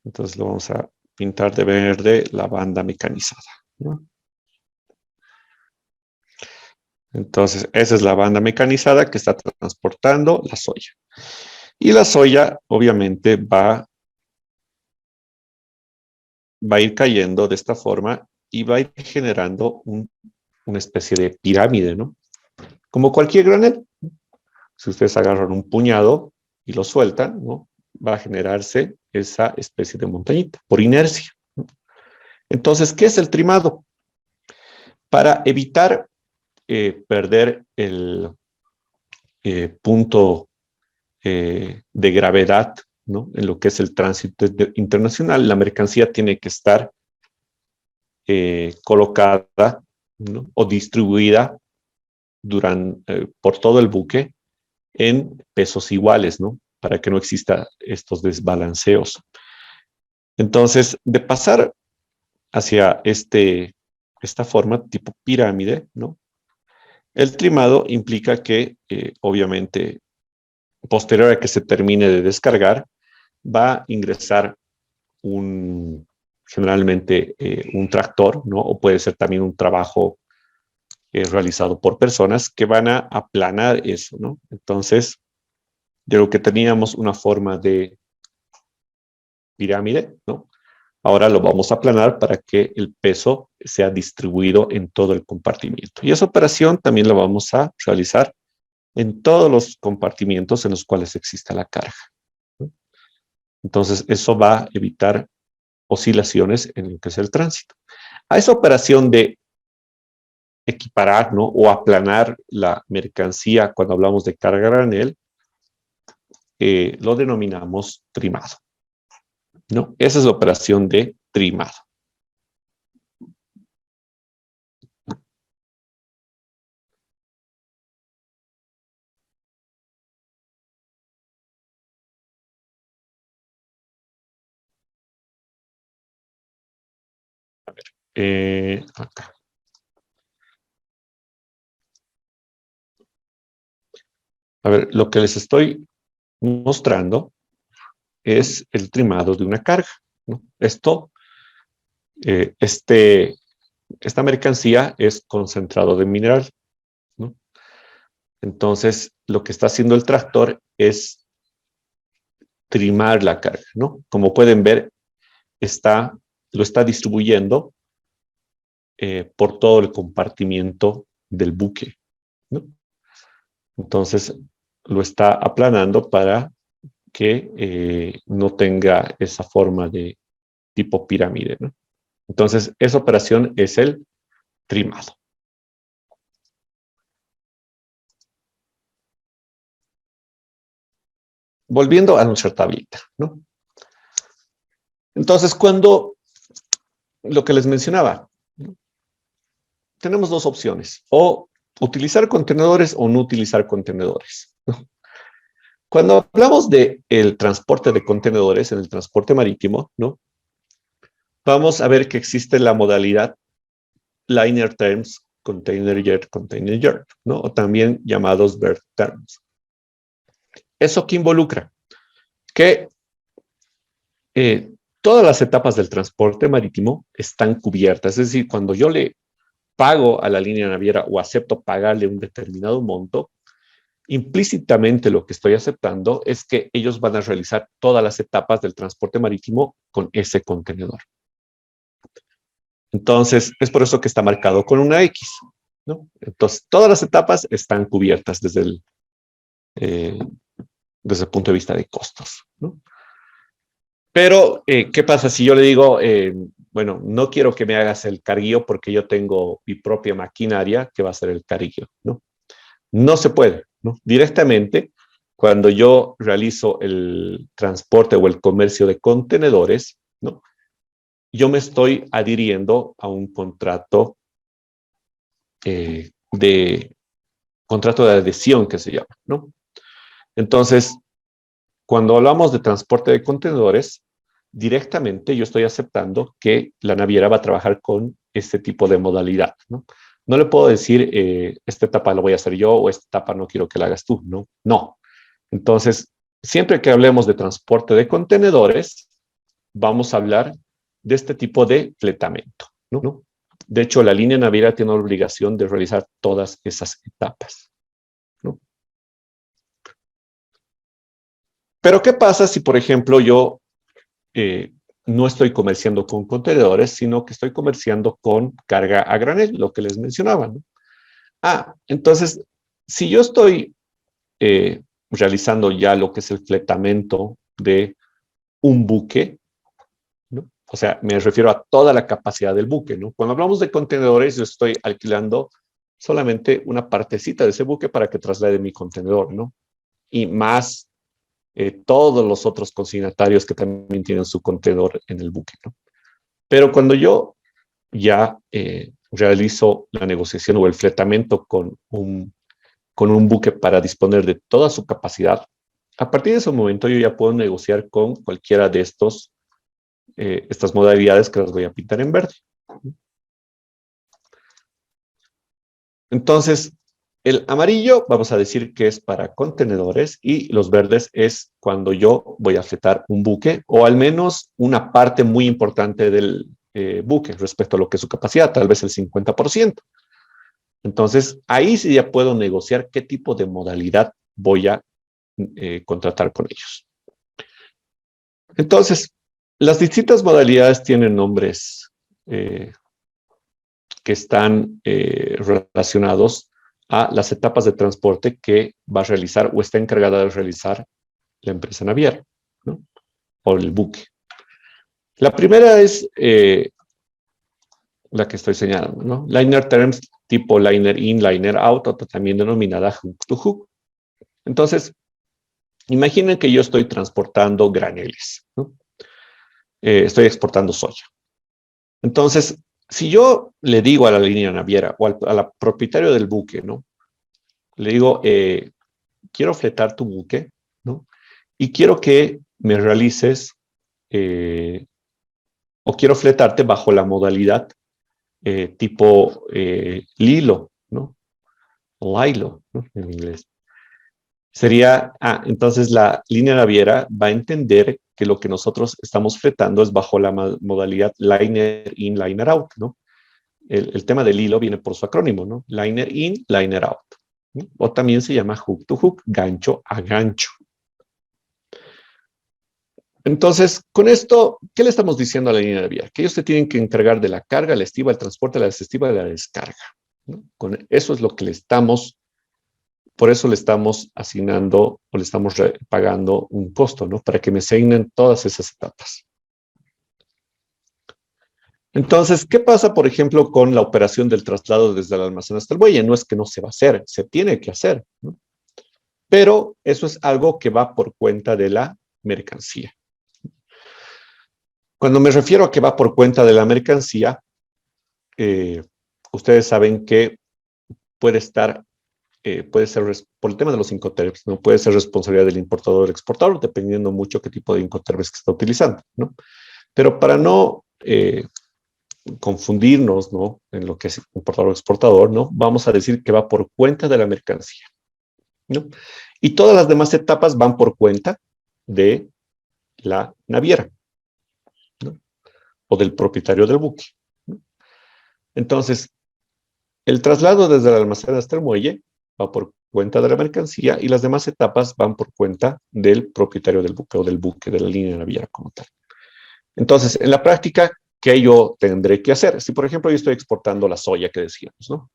Entonces, lo vamos a pintar de verde la banda mecanizada, ¿no? Entonces, esa es la banda mecanizada que está transportando la soya. Y la soya, obviamente, va a ir cayendo de esta forma y va a ir generando una especie de pirámide, ¿no? Como cualquier granel. Si ustedes agarran un puñado y lo sueltan, ¿no? Va a generarse esa especie de montañita por inercia, ¿no? Entonces, ¿qué es el trimado? Para evitar perder el punto de gravedad, ¿no? En lo que es el tránsito internacional, la mercancía tiene que estar colocada, ¿no? O distribuida por todo el buque en pesos iguales, ¿no? Para que no exista estos desbalanceos. Entonces, de pasar hacia esta forma tipo pirámide, ¿no? El trimado implica que, obviamente, posterior a que se termine de descargar, va a ingresar generalmente un tractor, ¿no? O puede ser también un trabajo realizado por personas que van a aplanar eso, ¿no? Entonces, de lo que teníamos una forma de pirámide, ¿no? Ahora lo vamos a aplanar para que el peso sea distribuido en todo el compartimiento. Y esa operación también la vamos a realizar en todos los compartimientos en los cuales exista la carga, ¿no? Entonces, eso va a evitar oscilaciones en lo que es el tránsito. A esa operación de equiparar, ¿no? O aplanar la mercancía cuando hablamos de carga a granel, lo denominamos trimado, ¿no? Esa es la operación de trimado. Acá. A ver, lo que les estoy mostrando es el trimado de una carga, ¿no? Esta mercancía es concentrado de mineral, ¿no? Entonces, lo que está haciendo el tractor es trimar la carga, ¿no? Como pueden ver, lo está distribuyendo por todo el compartimiento del buque, ¿no? Entonces, lo está aplanando para que no tenga esa forma de tipo pirámide, ¿no? Entonces, esa operación es el trimado. Volviendo a nuestra tablita, ¿no? Entonces, cuando lo que les mencionaba, ¿no? Tenemos dos opciones, o utilizar contenedores o no utilizar contenedores, ¿no? Cuando hablamos del transporte de contenedores en el transporte marítimo, ¿no? Vamos a ver que existe la modalidad liner terms, container yard, ¿no? O también llamados berth terms. ¿Eso qué involucra? Que todas las etapas del transporte marítimo están cubiertas. Es decir, cuando yo le pago a la línea naviera o acepto pagarle un determinado monto, implícitamente lo que estoy aceptando es que ellos van a realizar todas las etapas del transporte marítimo con ese contenedor. Entonces, es por eso que está marcado con una X, ¿no? Entonces, todas las etapas están cubiertas desde el punto de vista de costos, ¿no? Pero, ¿qué pasa si yo le digo, bueno, no quiero que me hagas el carguío porque yo tengo mi propia maquinaria que va a hacer el carguío, ¿no? No se puede, ¿no? Directamente, cuando yo realizo el transporte o el comercio de contenedores, ¿no? Yo me estoy adhiriendo a un contrato contrato de adhesión que se llama, ¿no? Entonces, cuando hablamos de transporte de contenedores, directamente yo estoy aceptando que la naviera va a trabajar con este tipo de modalidad, ¿no? No le puedo decir, esta etapa lo voy a hacer yo o esta etapa no quiero que la hagas tú, ¿no? No. Entonces, siempre que hablemos de transporte de contenedores, vamos a hablar de este tipo de fletamento, ¿no? De hecho, la línea naviera tiene la obligación de realizar todas esas etapas, ¿no? Pero, ¿qué pasa si, por ejemplo, yo no estoy comerciando con contenedores, sino que estoy comerciando con carga a granel, lo que les mencionaba, ¿no? Entonces, si yo estoy realizando ya lo que es el fletamento de un buque, ¿no? O sea, me refiero a toda la capacidad del buque, ¿no? Cuando hablamos de contenedores, yo estoy alquilando solamente una partecita de ese buque para que traslade mi contenedor, ¿no? Y más todos los otros consignatarios que también tienen su contenedor en el buque, ¿no? Pero cuando yo ya realizo la negociación o el fletamento con con un buque para disponer de toda su capacidad, a partir de ese momento yo ya puedo negociar con cualquiera de estas modalidades que las voy a pintar en verde. Entonces, el amarillo vamos a decir que es para contenedores y los verdes es cuando yo voy a fletar un buque o al menos una parte muy importante del buque respecto a lo que es su capacidad, tal vez el 50%. Entonces, ahí sí ya puedo negociar qué tipo de modalidad voy a contratar con ellos. Entonces, las distintas modalidades tienen nombres que están relacionados a las etapas de transporte que va a realizar o está encargada de realizar la empresa naviera, ¿no? O el buque. La primera es la que estoy señalando, ¿no? Liner terms tipo liner in, liner out, o también denominada hook to hook. Entonces, imaginen que yo estoy transportando graneles, ¿no? Estoy exportando soya. Entonces, si yo le digo a la línea naviera o al propietario del buque, ¿no? Le digo, quiero fletar tu buque, ¿no? Y quiero que me realices, o quiero fletarte bajo la modalidad tipo Lilo, ¿no? Lilo, ¿no? En inglés. Sería, entonces la línea naviera va a entender que lo que nosotros estamos fletando es bajo la modalidad liner in, liner out, ¿no? El tema del hilo viene por su acrónimo, ¿no? Liner in, liner out, ¿no? O también se llama hook to hook, gancho a gancho. Entonces, con esto, ¿qué le estamos diciendo a la línea naviera? Que ellos se tienen que encargar de la carga, la estiva, el transporte, la desestiva y la descarga, ¿no? Con eso es lo que le estamos, por eso le estamos asignando o le estamos pagando un costo, ¿no? Para que me asignen todas esas etapas. Entonces, ¿qué pasa, por ejemplo, con la operación del traslado desde el almacén hasta el muelle? No es que no se va a hacer, se tiene que hacer, ¿no? Pero eso es algo que va por cuenta de la mercancía. Cuando me refiero a que va por cuenta de la mercancía, ustedes saben que puede estar, puede ser por el tema de los Incoterms, ¿no? Puede ser responsabilidad del importador o del exportador, dependiendo mucho qué tipo de Incoterms que está utilizando, ¿no? Pero para no confundirnos, ¿no? En lo que es importador o exportador, ¿no? Vamos a decir que va por cuenta de la mercancía, ¿no? Y todas las demás etapas van por cuenta de la naviera, ¿no? O del propietario del buque, ¿no? Entonces, el traslado desde el almacén hasta el muelle va por cuenta de la mercancía y las demás etapas van por cuenta del propietario del buque o del buque, de la línea naviera como tal. Entonces, en la práctica, ¿qué yo tendré que hacer? Si, por ejemplo, yo estoy exportando la soya que decíamos, ¿no?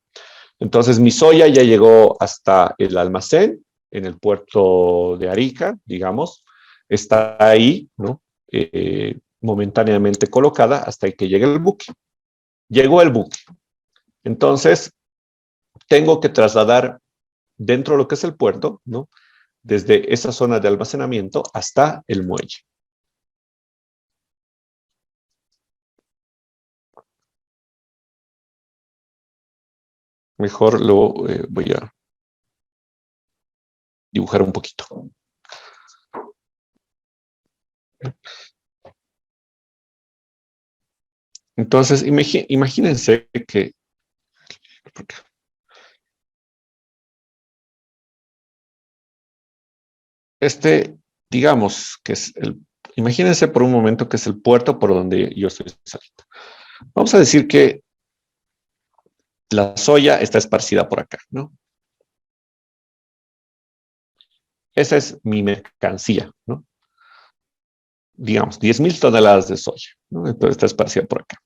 Entonces, mi soya ya llegó hasta el almacén en el puerto de Arica, digamos, está ahí, ¿no? Momentáneamente colocada hasta que llegue el buque. Llegó el buque. Entonces, tengo que trasladar dentro de lo que es el puerto, ¿no? Desde esa zona de almacenamiento hasta el muelle. Mejor lo voy a dibujar un poquito. Entonces, imagínense que digamos que es imagínense por un momento que es el puerto por donde yo estoy saliendo. Vamos a decir que la soya está esparcida por acá, ¿no? Esa es mi mercancía, ¿no? Digamos, 10,000 toneladas de soya, ¿no? Entonces está esparcida por acá.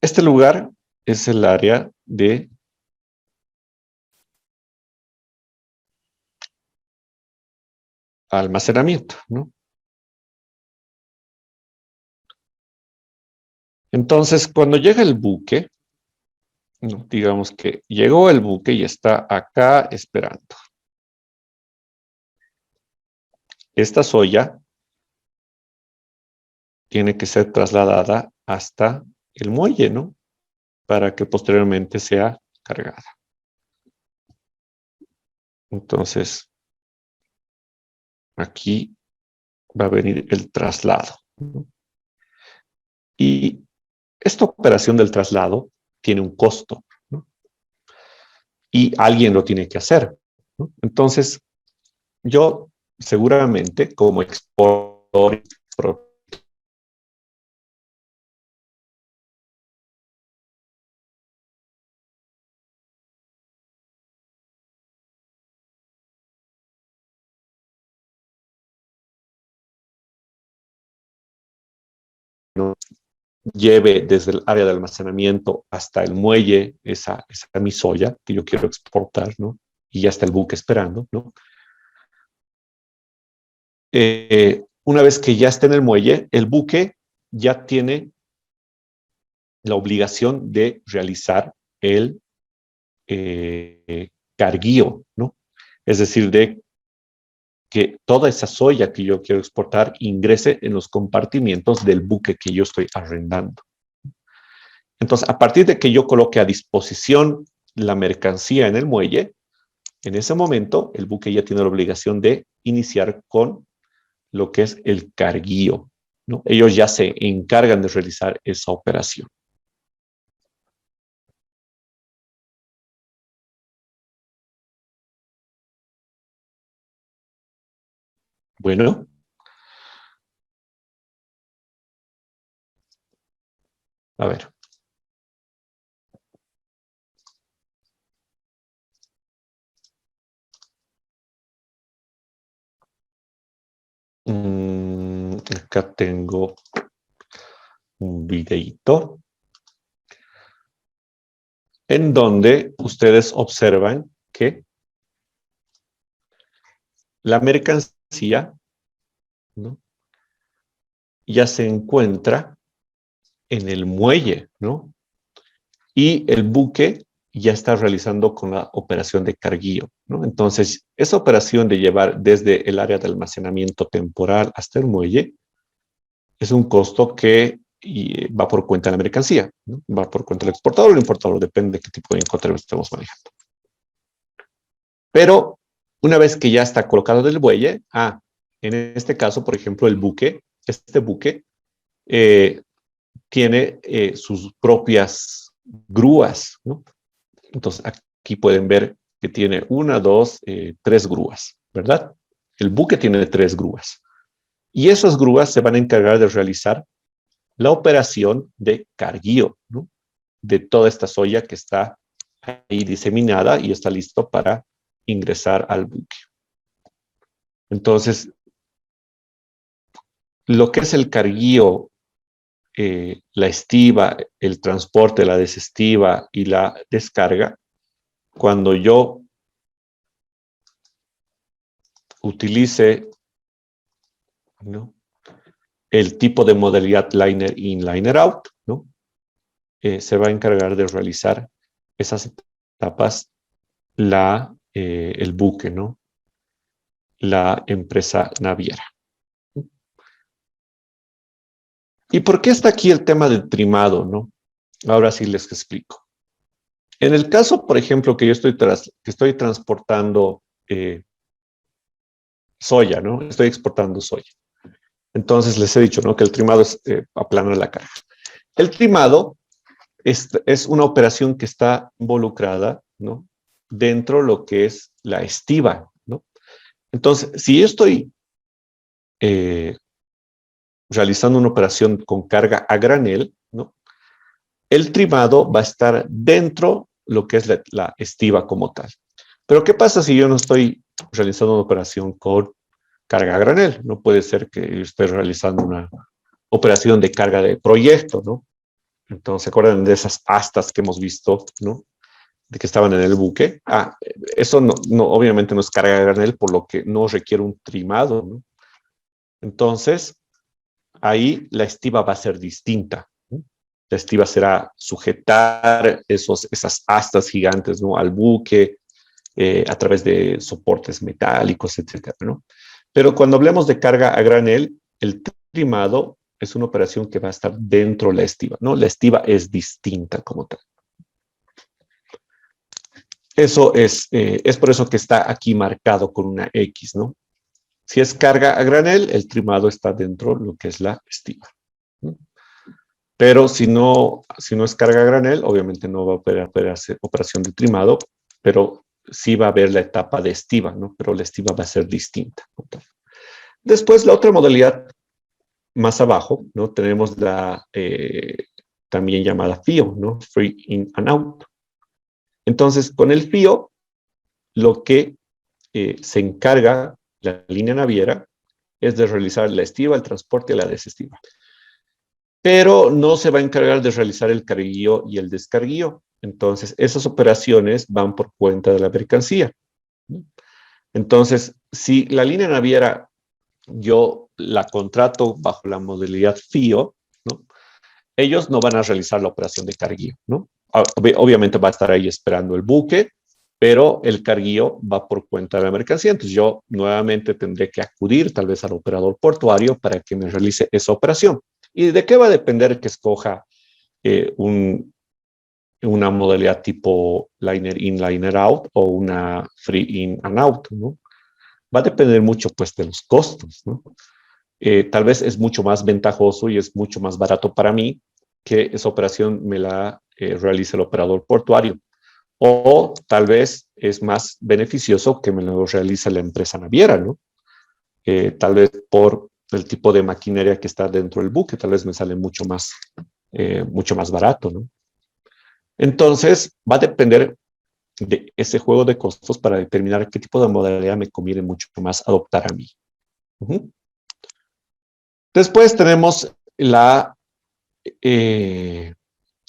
Este lugar es el área de almacenamiento, ¿no? Entonces, cuando llega el buque, ¿no? Digamos que llegó el buque y está acá esperando. Esta soya tiene que ser trasladada hasta el muelle, ¿no? Para que posteriormente sea cargada. Entonces, aquí va a venir el traslado, ¿no? Y esta operación del traslado tiene un costo, ¿no? Y alguien lo tiene que hacer, ¿no? Entonces, yo seguramente como exportador, ¿no?, lleve desde el área de almacenamiento hasta el muelle esa mi soya que yo quiero exportar, ¿no? Y ya está el buque esperando, ¿no? Una vez que ya está en el muelle, el buque ya tiene la obligación de realizar el carguío, ¿no? Es decir, de que toda esa soya que yo quiero exportar ingrese en los compartimientos del buque que yo estoy arrendando. Entonces, a partir de que yo coloque a disposición la mercancía en el muelle, en ese momento el buque ya tiene la obligación de iniciar con lo que es el carguío, ¿no? Ellos ya se encargan de realizar esa operación. Bueno, a ver. Acá tengo un videito en donde ustedes observan que la mercancía, ¿no?, ya se encuentra en el muelle, ¿no? Y el buque ya está realizando con la operación de carguío, ¿no? Entonces, esa operación de llevar desde el área de almacenamiento temporal hasta el muelle es un costo que va por cuenta de la mercancía, ¿no? Va por cuenta del exportador o el importador, depende de qué tipo de incoterms estemos manejando. Pero una vez que ya está colocado del muelle, en este caso, por ejemplo, el buque, este buque tiene sus propias grúas, ¿no? Entonces, aquí pueden ver que tiene una, dos, tres grúas, ¿verdad? El buque tiene tres grúas. Y esas grúas se van a encargar de realizar la operación de carguío, ¿no?, de toda esta soya que está ahí diseminada y está listo para ingresar al buque. Entonces, lo que es el carguío, la estiva, el transporte, la desestiva y la descarga, cuando yo utilice, ¿no?, el tipo de modalidad liner in, liner out, ¿no?, se va a encargar de realizar esas etapas el buque, ¿no?, la empresa naviera. ¿Y por qué está aquí el tema del trimado, no? Ahora sí les explico. En el caso, por ejemplo, que yo estoy transportando soya, ¿no? Estoy exportando soya. Entonces les he dicho, ¿no?, que el trimado es aplanar la carga. El trimado es una operación que está involucrada, ¿no?, dentro de lo que es la estiva, ¿no? Entonces, si yo estoy realizando una operación con carga a granel, ¿no?, el trimado va a estar dentro de lo que es la estiva como tal. Pero ¿qué pasa si yo no estoy realizando una operación con carga a granel? No puede ser que yo esté realizando una operación de carga de proyecto, ¿no? Entonces, ¿se acuerdan de esas astas que hemos visto, ¿no?, de que estaban en el buque? Eso obviamente no es carga a granel, por lo que no requiere un trimado, ¿no? Entonces, ahí la estiva va a ser distinta, ¿no? La estiva será sujetar esas astas gigantes, ¿no?, al buque a través de soportes metálicos, etcétera, ¿no? Pero cuando hablemos de carga a granel, el trimado es una operación que va a estar dentro de la estiva, ¿no? La estiva es distinta como tal. es por eso que está aquí marcado con una X, ¿no? Si es carga a granel, el trimado está dentro de lo que es la estiva, ¿no? Pero si no es carga a granel, obviamente no va a hacer operación de trimado, pero sí va a haber la etapa de estiva, ¿no? Pero la estiva va a ser distinta, ¿no? Después, la otra modalidad más abajo, ¿no? Tenemos la también llamada FIO, ¿no? Free in and out. Entonces, con el FIO, lo que se encarga la línea naviera es de realizar la estiva, el transporte y la desestiva. Pero no se va a encargar de realizar el carguío y el descarguío. Entonces, esas operaciones van por cuenta de la mercancía. Entonces, si la línea naviera yo la contrato bajo la modalidad FIO, ¿no? Ellos no van a realizar la operación de carguío, ¿no? Obviamente va a estar ahí esperando el buque, pero el carguío va por cuenta de la mercancía. Entonces yo nuevamente tendré que acudir tal vez al operador portuario para que me realice esa operación. ¿Y de qué va a depender que escoja una modalidad tipo liner in, liner out o una free in and out, ¿no? Va a depender mucho pues de los costos, ¿no? Tal vez es mucho más ventajoso y es mucho más barato para mí que esa operación me la realice el operador portuario. O tal vez es más beneficioso que me lo realice la empresa naviera, ¿no? Tal vez por el tipo de maquinaria que está dentro del buque, tal vez me sale mucho más barato, ¿no? Entonces, va a depender de ese juego de costos para determinar qué tipo de modalidad me conviene mucho más adoptar a mí. Después tenemos la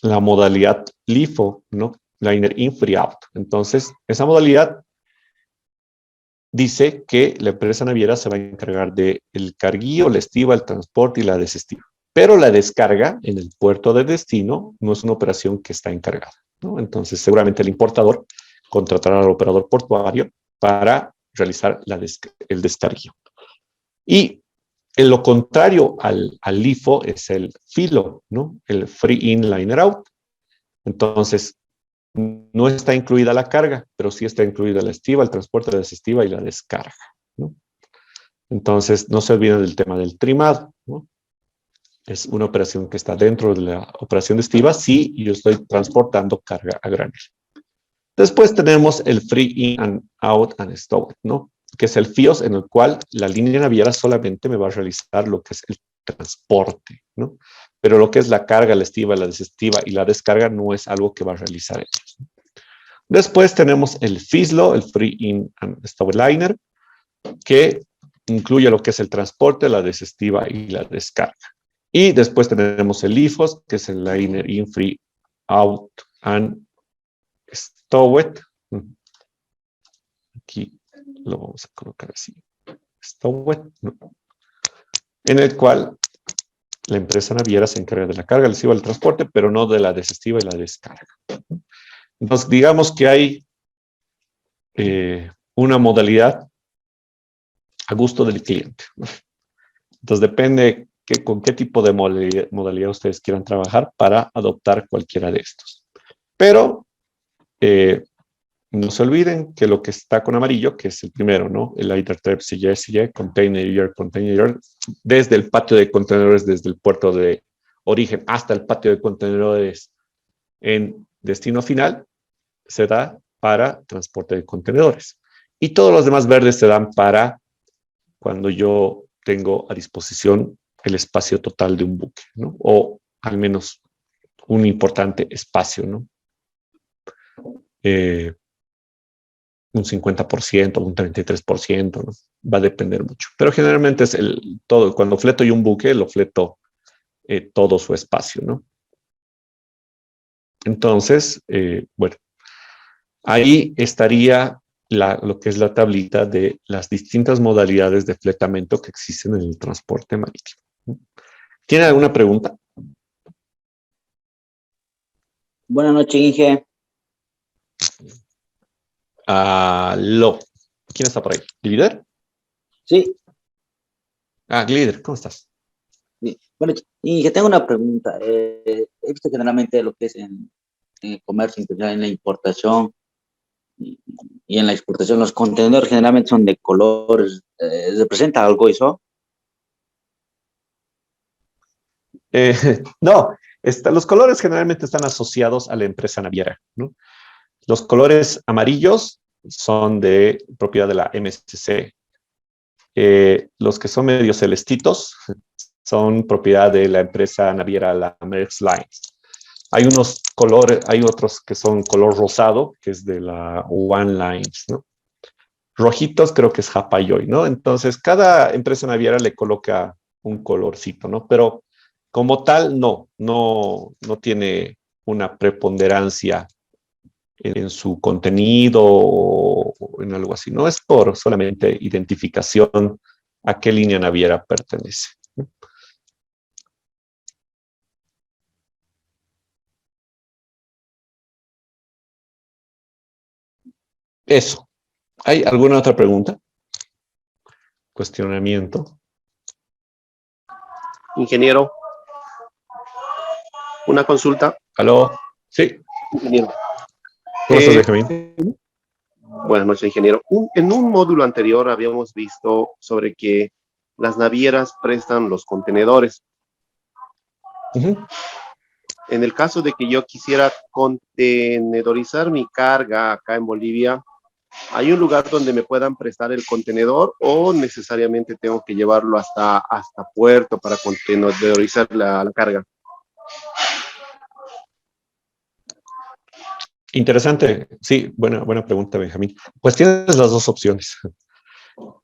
modalidad LIFO, ¿no? Liner in, free out. Entonces, esa modalidad dice que la empresa naviera se va a encargar del carguío, la estiva, el transporte y la desestiva. Pero la descarga en el puerto de destino no es una operación que está encargada, ¿no? Entonces, seguramente el importador contratará al operador portuario para realizar el descarguío. Y en lo contrario al LIFO es el FILO, ¿no? El Free In, Liner Out. Entonces, no está incluida la carga, pero sí está incluida la estiva, el transporte, la desestiva y la descarga, ¿no? Entonces, no se olviden del tema del trimado, ¿no? Es una operación que está dentro de la operación de estiva si yo estoy transportando carga a granel. Después tenemos el Free In and Out and Stowed, ¿no? Que es el FIOS en el cual la línea naviera solamente me va a realizar lo que es el transporte, ¿no? Pero lo que es la carga, la estiva, la desestiva y la descarga no es algo que va a realizar ellos. Después tenemos el FISLO, el Free In and Stowed Liner, que incluye lo que es el transporte, la desestiva y la descarga. Y después tenemos el LIFOS, que es el Liner In, Free Out and Stowed. Aquí lo vamos a colocar así. Stowed, ¿no? En el cual la empresa naviera se encarga de la carga, la estiva, del transporte, pero no de la desestiva y la descarga. Entonces, digamos que hay una modalidad a gusto del cliente. Entonces, depende con qué tipo de modalidad ustedes quieran trabajar para adoptar cualquiera de estos. Pero no se olviden que lo que está con amarillo, que es el primero, ¿no? El ITER CY, Container Yard, desde el patio de contenedores, desde el puerto de origen hasta el patio de contenedores en destino final, se da para transporte de contenedores. Y todos los demás verdes se dan para cuando yo tengo a disposición el espacio total de un buque, ¿no? O al menos un importante espacio, ¿no? Un 50%, un 33%, ¿no? Va a depender mucho. Pero generalmente es todo. Cuando fleto yo un buque, lo fleto todo su espacio, ¿no? Entonces, bueno, ahí estaría lo que es la tablita de las distintas modalidades de fletamento que existen en el transporte marítimo. ¿Tiene alguna pregunta? Buenas noches, Inge. Aló. ¿Quién está por ahí? ¿Glider? Sí. Glider, ¿cómo estás? Bueno, Inge, tengo una pregunta. He visto generalmente lo que es en el comercio internacional, en la importación, y en la exportación los contenedores generalmente son de colores. ¿Representa algo eso? No, los colores generalmente están asociados a la empresa naviera, ¿no? Los colores amarillos son de propiedad de la MSC. Los que son medio celestitos son propiedad de la empresa naviera, la Maersk Line. Hay unos colores, hay otros que son color rosado, que es de la One Lines, ¿no? Rojitos creo que es Hapag-Lloyd, ¿no? Entonces, cada empresa naviera le coloca un colorcito, ¿no? Pero como tal, no tiene una preponderancia en su contenido o en algo así. No es por solamente identificación a qué línea naviera pertenece. Eso. ¿Hay alguna otra pregunta? Cuestionamiento. Ingeniero, una consulta. ¿Aló? Sí. Ingeniero. ¿Cómo estás, Benjamín? Buenas noches, ingeniero. En un módulo anterior habíamos visto sobre que las navieras prestan los contenedores. En el caso de que yo quisiera contenedorizar mi carga acá en Bolivia, ¿hay un lugar donde me puedan prestar el contenedor o necesariamente tengo que llevarlo hasta puerto para contenedorizar la carga? Interesante. Sí, buena pregunta, Benjamín. Pues tienes las dos opciones.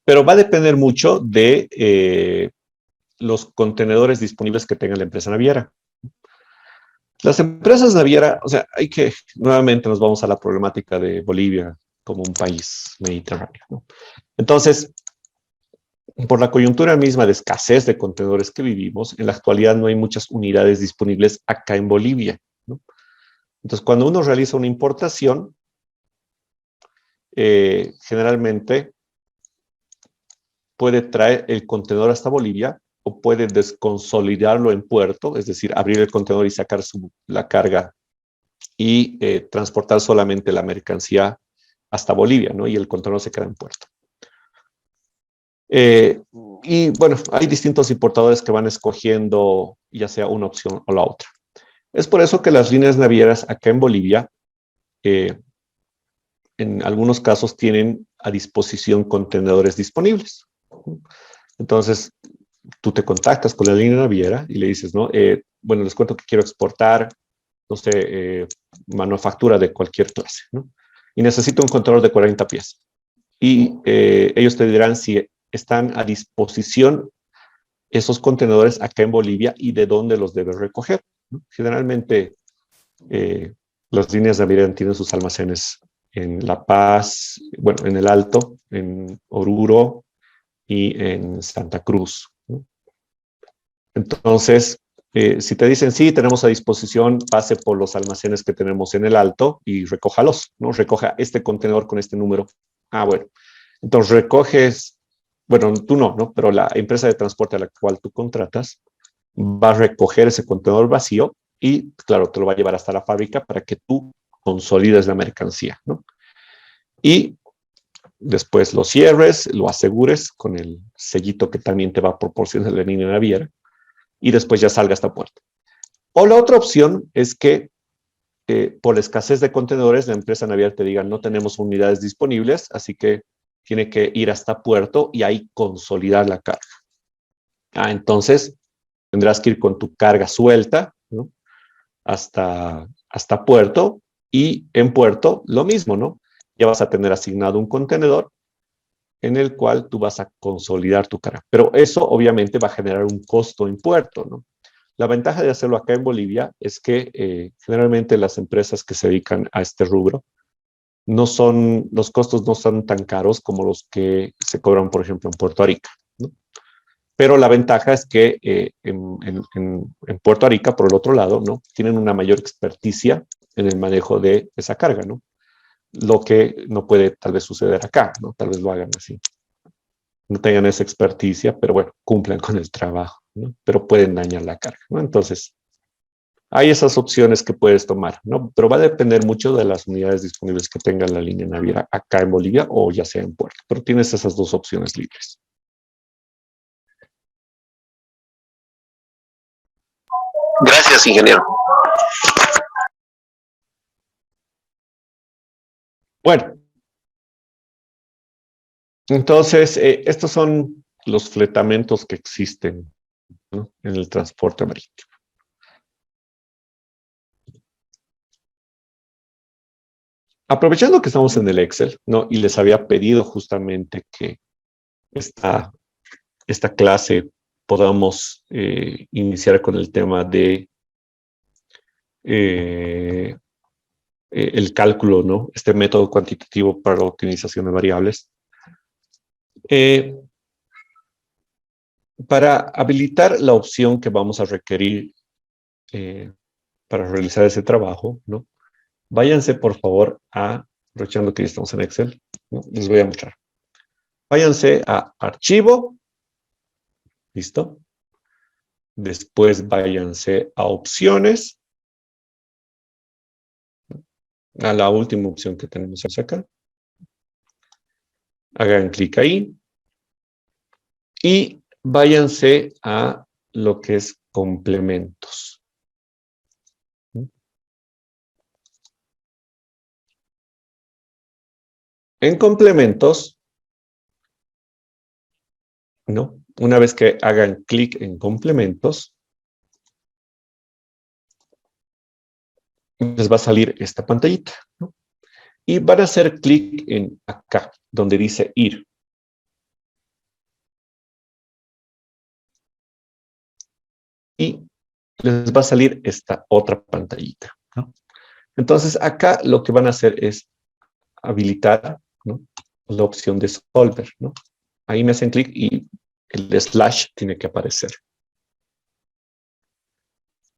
Pero va a depender mucho de los contenedores disponibles que tenga la empresa naviera. Las empresas navieras, o sea, nuevamente nos vamos a la problemática de Bolivia como un país mediterráneo, ¿no? Entonces, por la coyuntura misma de escasez de contenedores que vivimos, en la actualidad no hay muchas unidades disponibles acá en Bolivia, ¿no? Entonces, cuando uno realiza una importación, generalmente puede traer el contenedor hasta Bolivia o puede desconsolidarlo en puerto, es decir, abrir el contenedor y sacar la carga y transportar solamente la mercancía hasta Bolivia, ¿no? Y el contenedor se queda en puerto. Y bueno, hay distintos importadores que van escogiendo ya sea una opción o la otra. Es por eso que las líneas navieras acá en Bolivia, en algunos casos tienen a disposición contenedores disponibles. Entonces, tú te contactas con la línea naviera y le dices, ¿no? Bueno, les cuento que quiero exportar, no sé, manufactura de cualquier clase, ¿no? Y necesito un contenedor de 40 pies. Y ellos te dirán si están a disposición esos contenedores acá en Bolivia y de dónde los debes recoger, ¿no? Generalmente, las líneas navieras tienen sus almacenes en La Paz, bueno, en el Alto, en Oruro y en Santa Cruz, ¿no? Entonces, si te dicen, sí, tenemos a disposición, pase por los almacenes que tenemos en el Alto y recójalos, ¿no? Recoja este contenedor con este número. Ah, bueno. Entonces recoges, bueno, tú no, pero la empresa de transporte a la cual tú contratas va a recoger ese contenedor vacío y, claro, te lo va a llevar hasta la fábrica para que tú consolides la mercancía, ¿no? Y después lo cierres, lo asegures con el sellito que también te va a proporcionar la línea naviera y después ya salga hasta puerto. O la otra opción es que por la escasez de contenedores, la empresa naviera te diga, no tenemos unidades disponibles, así que tiene que ir hasta puerto y ahí consolidar la carga. Entonces, tendrás que ir con tu carga suelta, ¿no? hasta puerto, y en puerto lo mismo, ¿no? Ya vas a tener asignado un contenedor en el cual tú vas a consolidar tu carga. Pero eso obviamente va a generar un costo en puerto, ¿no? La ventaja de hacerlo acá en Bolivia es que generalmente las empresas que se dedican a este rubro, los costos no son tan caros como los que se cobran, por ejemplo, en Puerto Arica, ¿no? Pero la ventaja es que en Puerto Arica, por el otro lado, ¿no? Tienen una mayor experticia en el manejo de esa carga, ¿no? Lo que no puede tal vez suceder acá, ¿no? Tal vez lo hagan así. No tengan esa experticia, pero bueno, cumplan con el trabajo, ¿no? Pero pueden dañar la carga, ¿no? Entonces, Hay esas opciones que puedes tomar, ¿no? Pero va a depender mucho de las unidades disponibles que tenga la línea naviera acá en Bolivia o ya sea en Puerto. Pero tienes esas dos opciones libres. Gracias, ingeniero. Bueno, entonces, estos son los fletamentos que existen, ¿no?, en el transporte marítimo. Aprovechando que estamos en el Excel, ¿no?, y les había pedido justamente que esta clase podamos iniciar con el tema de el cálculo, ¿no?, este método cuantitativo para la optimización de variables. Para habilitar la opción que vamos a requerir para realizar ese trabajo, ¿no?, váyanse por favor aprovechando que ya estamos en Excel, ¿no?, les voy a mostrar. Váyanse a Archivo, ¿listo? Después váyanse a Opciones, a la última opción que tenemos acá. Hagan clic ahí y váyanse a lo que es complementos. En complementos, ¿no?, una vez que hagan clic en complementos, les va a salir esta pantallita, ¿no?, y van a hacer clic en acá, donde dice ir. Y les va a salir esta otra pantallita, ¿no? Entonces, acá lo que van a hacer es habilitar, ¿no?, la opción de Solver, ¿no? Ahí me hacen clic y el slash tiene que aparecer.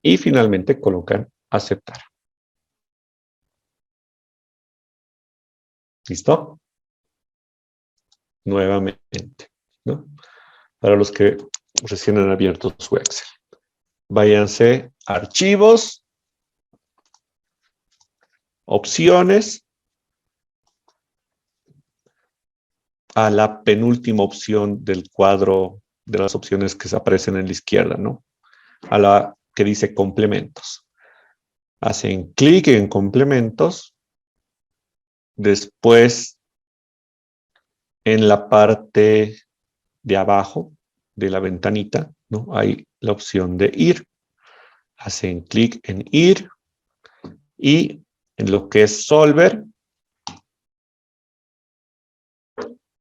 Y finalmente colocan aceptar. ¿Listo? Nuevamente, ¿no?, para los que recién han abierto su Excel. Váyanse a Archivos, Opciones, a la penúltima opción del cuadro de las opciones que aparecen en la izquierda, ¿no?, a la que dice complementos. Hacen clic en complementos, después en la parte de abajo de la ventanita, ¿no?, hay la opción de ir. Hacen clic en ir y en lo que es Solver,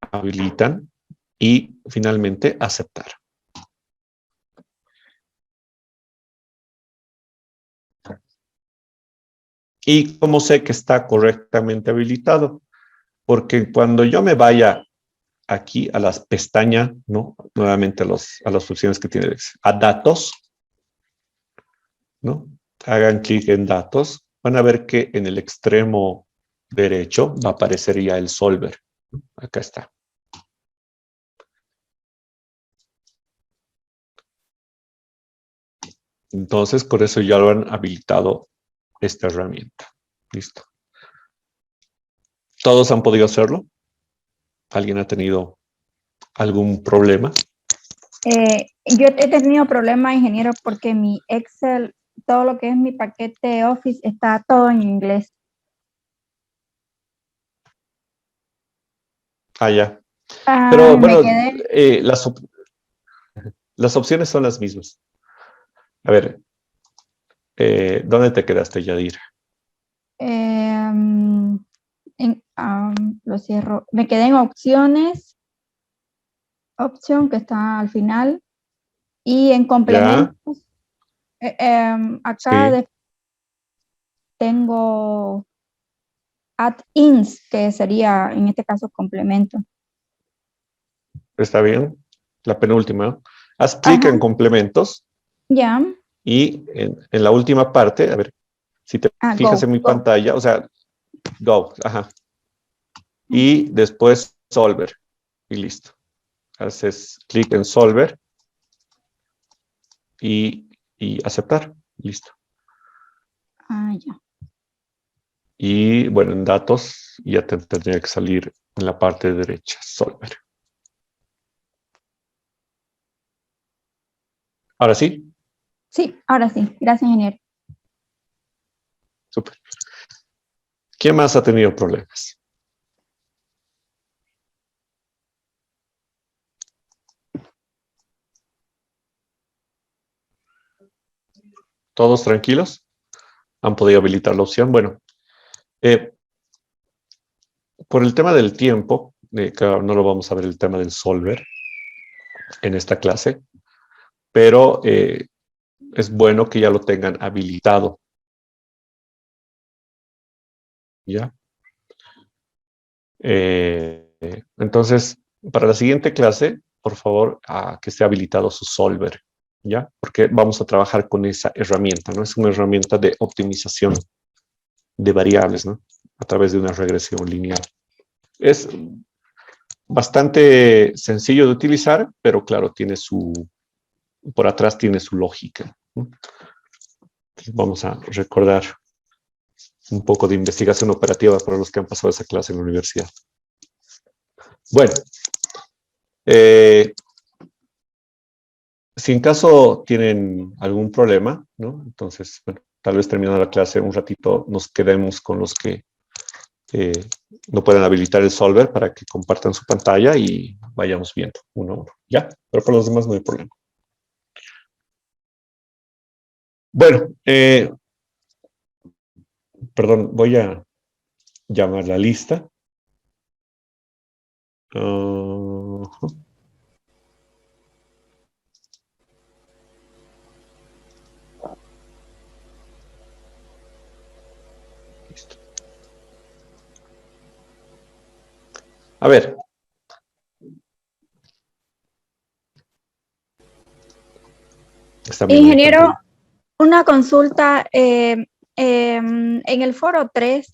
habilitan y finalmente aceptar. ¿Y cómo sé que está correctamente habilitado? Porque cuando yo me vaya aquí a las pestañas, ¿no?, nuevamente a las opciones que tiene a datos, ¿no?, hagan clic en datos, van a ver que en el extremo derecho va a aparecer ya el Solver. Acá está. Entonces, por eso ya lo han habilitado esta herramienta. Listo. ¿Todos han podido hacerlo? ¿Alguien ha tenido algún problema? Yo he tenido problemas, ingeniero, porque mi Excel, todo lo que es mi paquete Office, está todo en inglés. Ah, ya. Ah, Pero bueno, me quedé. las opciones son las mismas. A ver, ¿dónde te quedaste, Yadir? Lo cierro. Me quedé en opciones, opción que está al final, y en Ya, complementos. Acá sí, tengo add-ins, que sería en este caso complemento. está bien. La penúltima. Haz clic Ajá, en complementos ya. y en la última parte, a ver, si te fijas Go, en mi go. pantalla, o sea, go, ajá. Y después Solver y listo. Haces clic en Solver y aceptar, listo. Ah, ya. Y bueno, en datos ya tendría que salir en la parte derecha, Solver. Ahora sí. Sí, ahora sí. Gracias, ingeniero. Súper. ¿Quién más ha tenido problemas? ¿Todos tranquilos? ¿Han podido habilitar la opción? Bueno, por el tema del tiempo, claro, no lo vamos a ver el tema del solver en esta clase, pero es bueno que ya lo tengan habilitado. ¿Ya? Entonces, para la siguiente clase, por favor, que esté habilitado su solver, ¿ya? Porque vamos a trabajar con esa herramienta, ¿no? Es una herramienta de optimización de variables, ¿no? A través de una regresión lineal. Es bastante sencillo de utilizar, pero claro, por atrás tiene su lógica, ¿no? Entonces vamos a recordar un poco de investigación operativa para los que han pasado esa clase en la universidad. Bueno, si en caso tienen algún problema, ¿no? Entonces, bueno, tal vez terminando la clase un ratito nos quedemos con los que no pueden habilitar el solver para que compartan su pantalla y vayamos viendo uno a uno, ¿ya? Pero para los demás no hay problema. Bueno, perdón, voy a llamar la lista. Listo. A ver. Ingeniero, una consulta. En el foro 3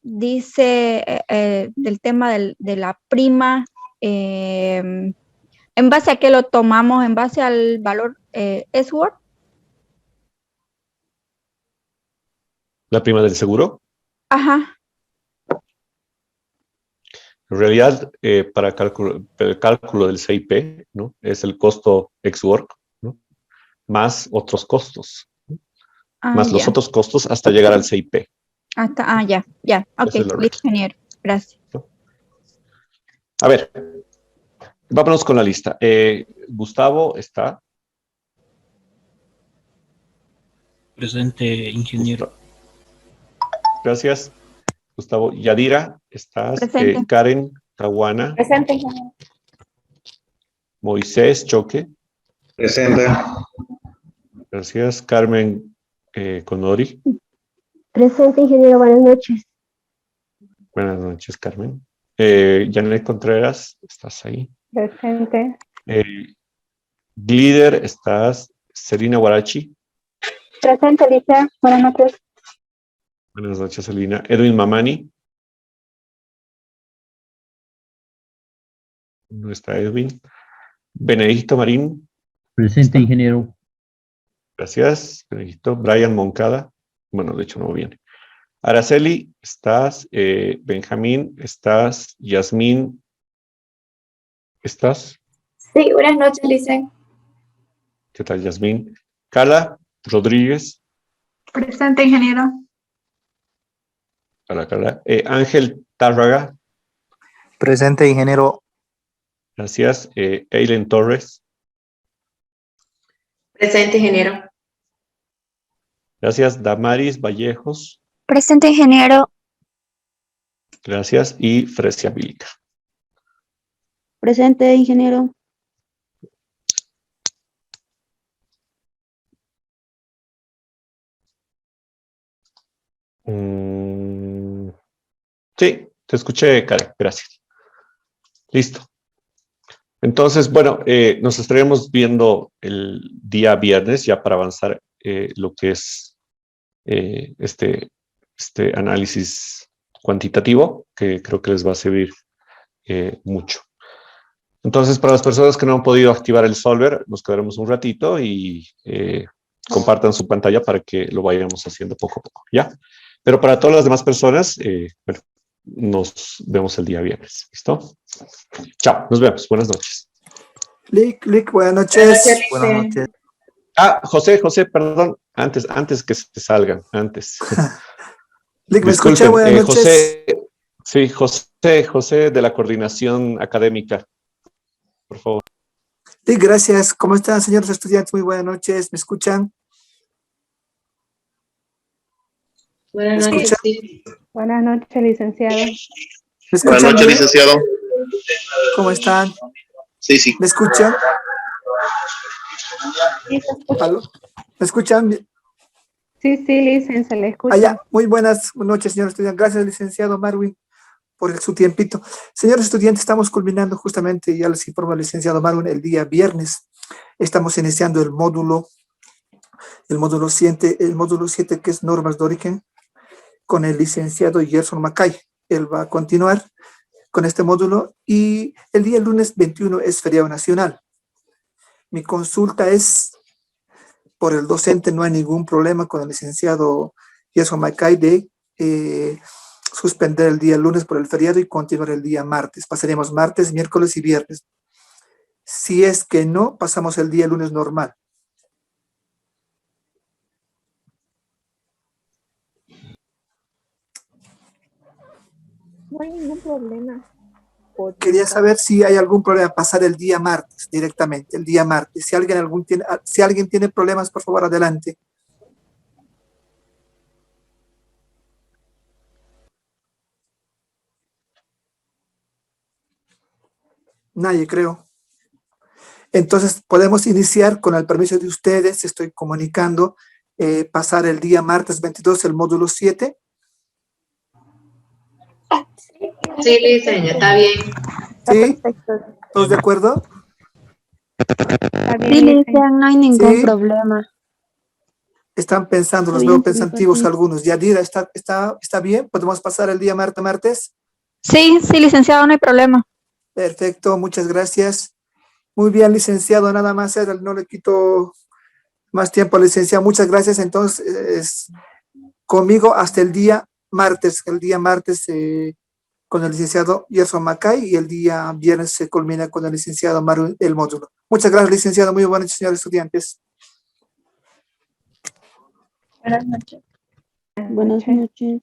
dice del tema de la prima. ¿En base a qué lo tomamos? ¿En base al valor S-Word? ¿La prima del seguro? Ajá. En realidad, para el cálculo del CIP, ¿no? Es el costo ex-work, ¿no? Más otros costos, ¿no? Más los otros costos hasta llegar al CIP. Ya. Ok, listo, ingeniero. Gracias. ¿No? A ver, vámonos con la lista. Gustavo está. Presente, ingeniero. Gracias. Gustavo. Yadira, ¿estás? Presente. Karen Caguana. Presente, ingeniero. Moisés Choque. Presente. Gracias. Carmen Conori. Presente, ingeniero. Buenas noches. Buenas noches, Carmen. Janet Contreras, ¿estás ahí? Presente. Glider, ¿estás? Selina Guarachi. Presente, Alicia. Buenas noches. Buenas noches, Selina. Edwin Mamani. No está Edwin. Benedicto Marín. Presente, ingeniero. Gracias, Benedicto. Brian Moncada. Bueno, de hecho no viene. Araceli, ¿estás? Benjamín, ¿estás? Yasmín, ¿estás? Sí, buenas noches, Licen. ¿Qué tal, Yasmín? Carla Rodríguez. Presente, ingeniero. Hola, Carla. Ángel Tárraga. Presente, ingeniero. Gracias. Eileen Torres. Presente, ingeniero. Gracias. Damaris Vallejos. Presente, ingeniero. Gracias. Y Fresia Bilica. Presente, ingeniero. Sí, te escuché, Karen. Gracias. Listo. Entonces, bueno, nos estaremos viendo el día viernes ya para avanzar lo que es este análisis cuantitativo, que creo que les va a servir mucho. Entonces, para las personas que no han podido activar el solver, nos quedaremos un ratito y compartan su pantalla para que lo vayamos haciendo poco a poco, ¿ya? Pero para todas las demás personas, bueno, nos vemos el día viernes, ¿listo? Chao, nos vemos, buenas noches. Lick, buenas noches. Buenas noches. Buenas noches. Ah, José, perdón, antes que se salgan, antes. Lick, ¿me escucha? Disculpen, Buenas noches. José de la coordinación académica, por favor. Lick, gracias. ¿Cómo están, señores estudiantes? Muy buenas noches. ¿Me escuchan? Buenas ¿Me noches. escuchan? Sí. Buenas noches, licenciado. ¿Me Buenas escuchan noches, bien? licenciado. ¿Cómo están? Sí. ¿Me escuchan? ¿Aló? ¿Me escuchan? Sí, licenciado, le escucho. Allá, muy buenas noches, señores estudiantes. Gracias, licenciado Marwin, por su tiempito. Señores estudiantes, estamos culminando justamente, ya les informo al licenciado Marwin, el día viernes. Estamos iniciando el módulo 7, que es normas de origen, con el licenciado Gerson Macay. Él va a continuar con este módulo y el día lunes 21 es feriado nacional. Mi consulta es por el docente, no hay ningún problema con el licenciado Gerson Macay de suspender el día lunes por el feriado y continuar el día martes. Pasaremos martes, miércoles y viernes. Si es que no, pasamos el día lunes normal. No hay ningún problema. Quería saber si hay algún problema pasar el día martes directamente, el día martes. Si alguien tiene problemas, por favor, adelante. Nadie, creo. Entonces, podemos iniciar con el permiso de ustedes. Estoy comunicando pasar el día martes 22 el módulo 7. Sí, licencia, está bien. ¿Sí? Perfecto. ¿Todos de acuerdo? Está bien, Sí, licenciado. licenciado, no hay ningún Sí. problema. Están pensando, los Está veo bien, pensativos sí. algunos. Yadira, ¿está bien? ¿Podemos pasar el día martes? Sí, licenciado, no hay problema. Perfecto, muchas gracias. Muy bien, licenciado, nada más, no le quito más tiempo al licenciado. Muchas gracias. Entonces, conmigo hasta el día martes con el licenciado Gerson Macay y el día viernes se culmina con el licenciado Maru el módulo. Muchas gracias, licenciado. Muy buenas noches, señores estudiantes. Buenas noches. Buenas noches.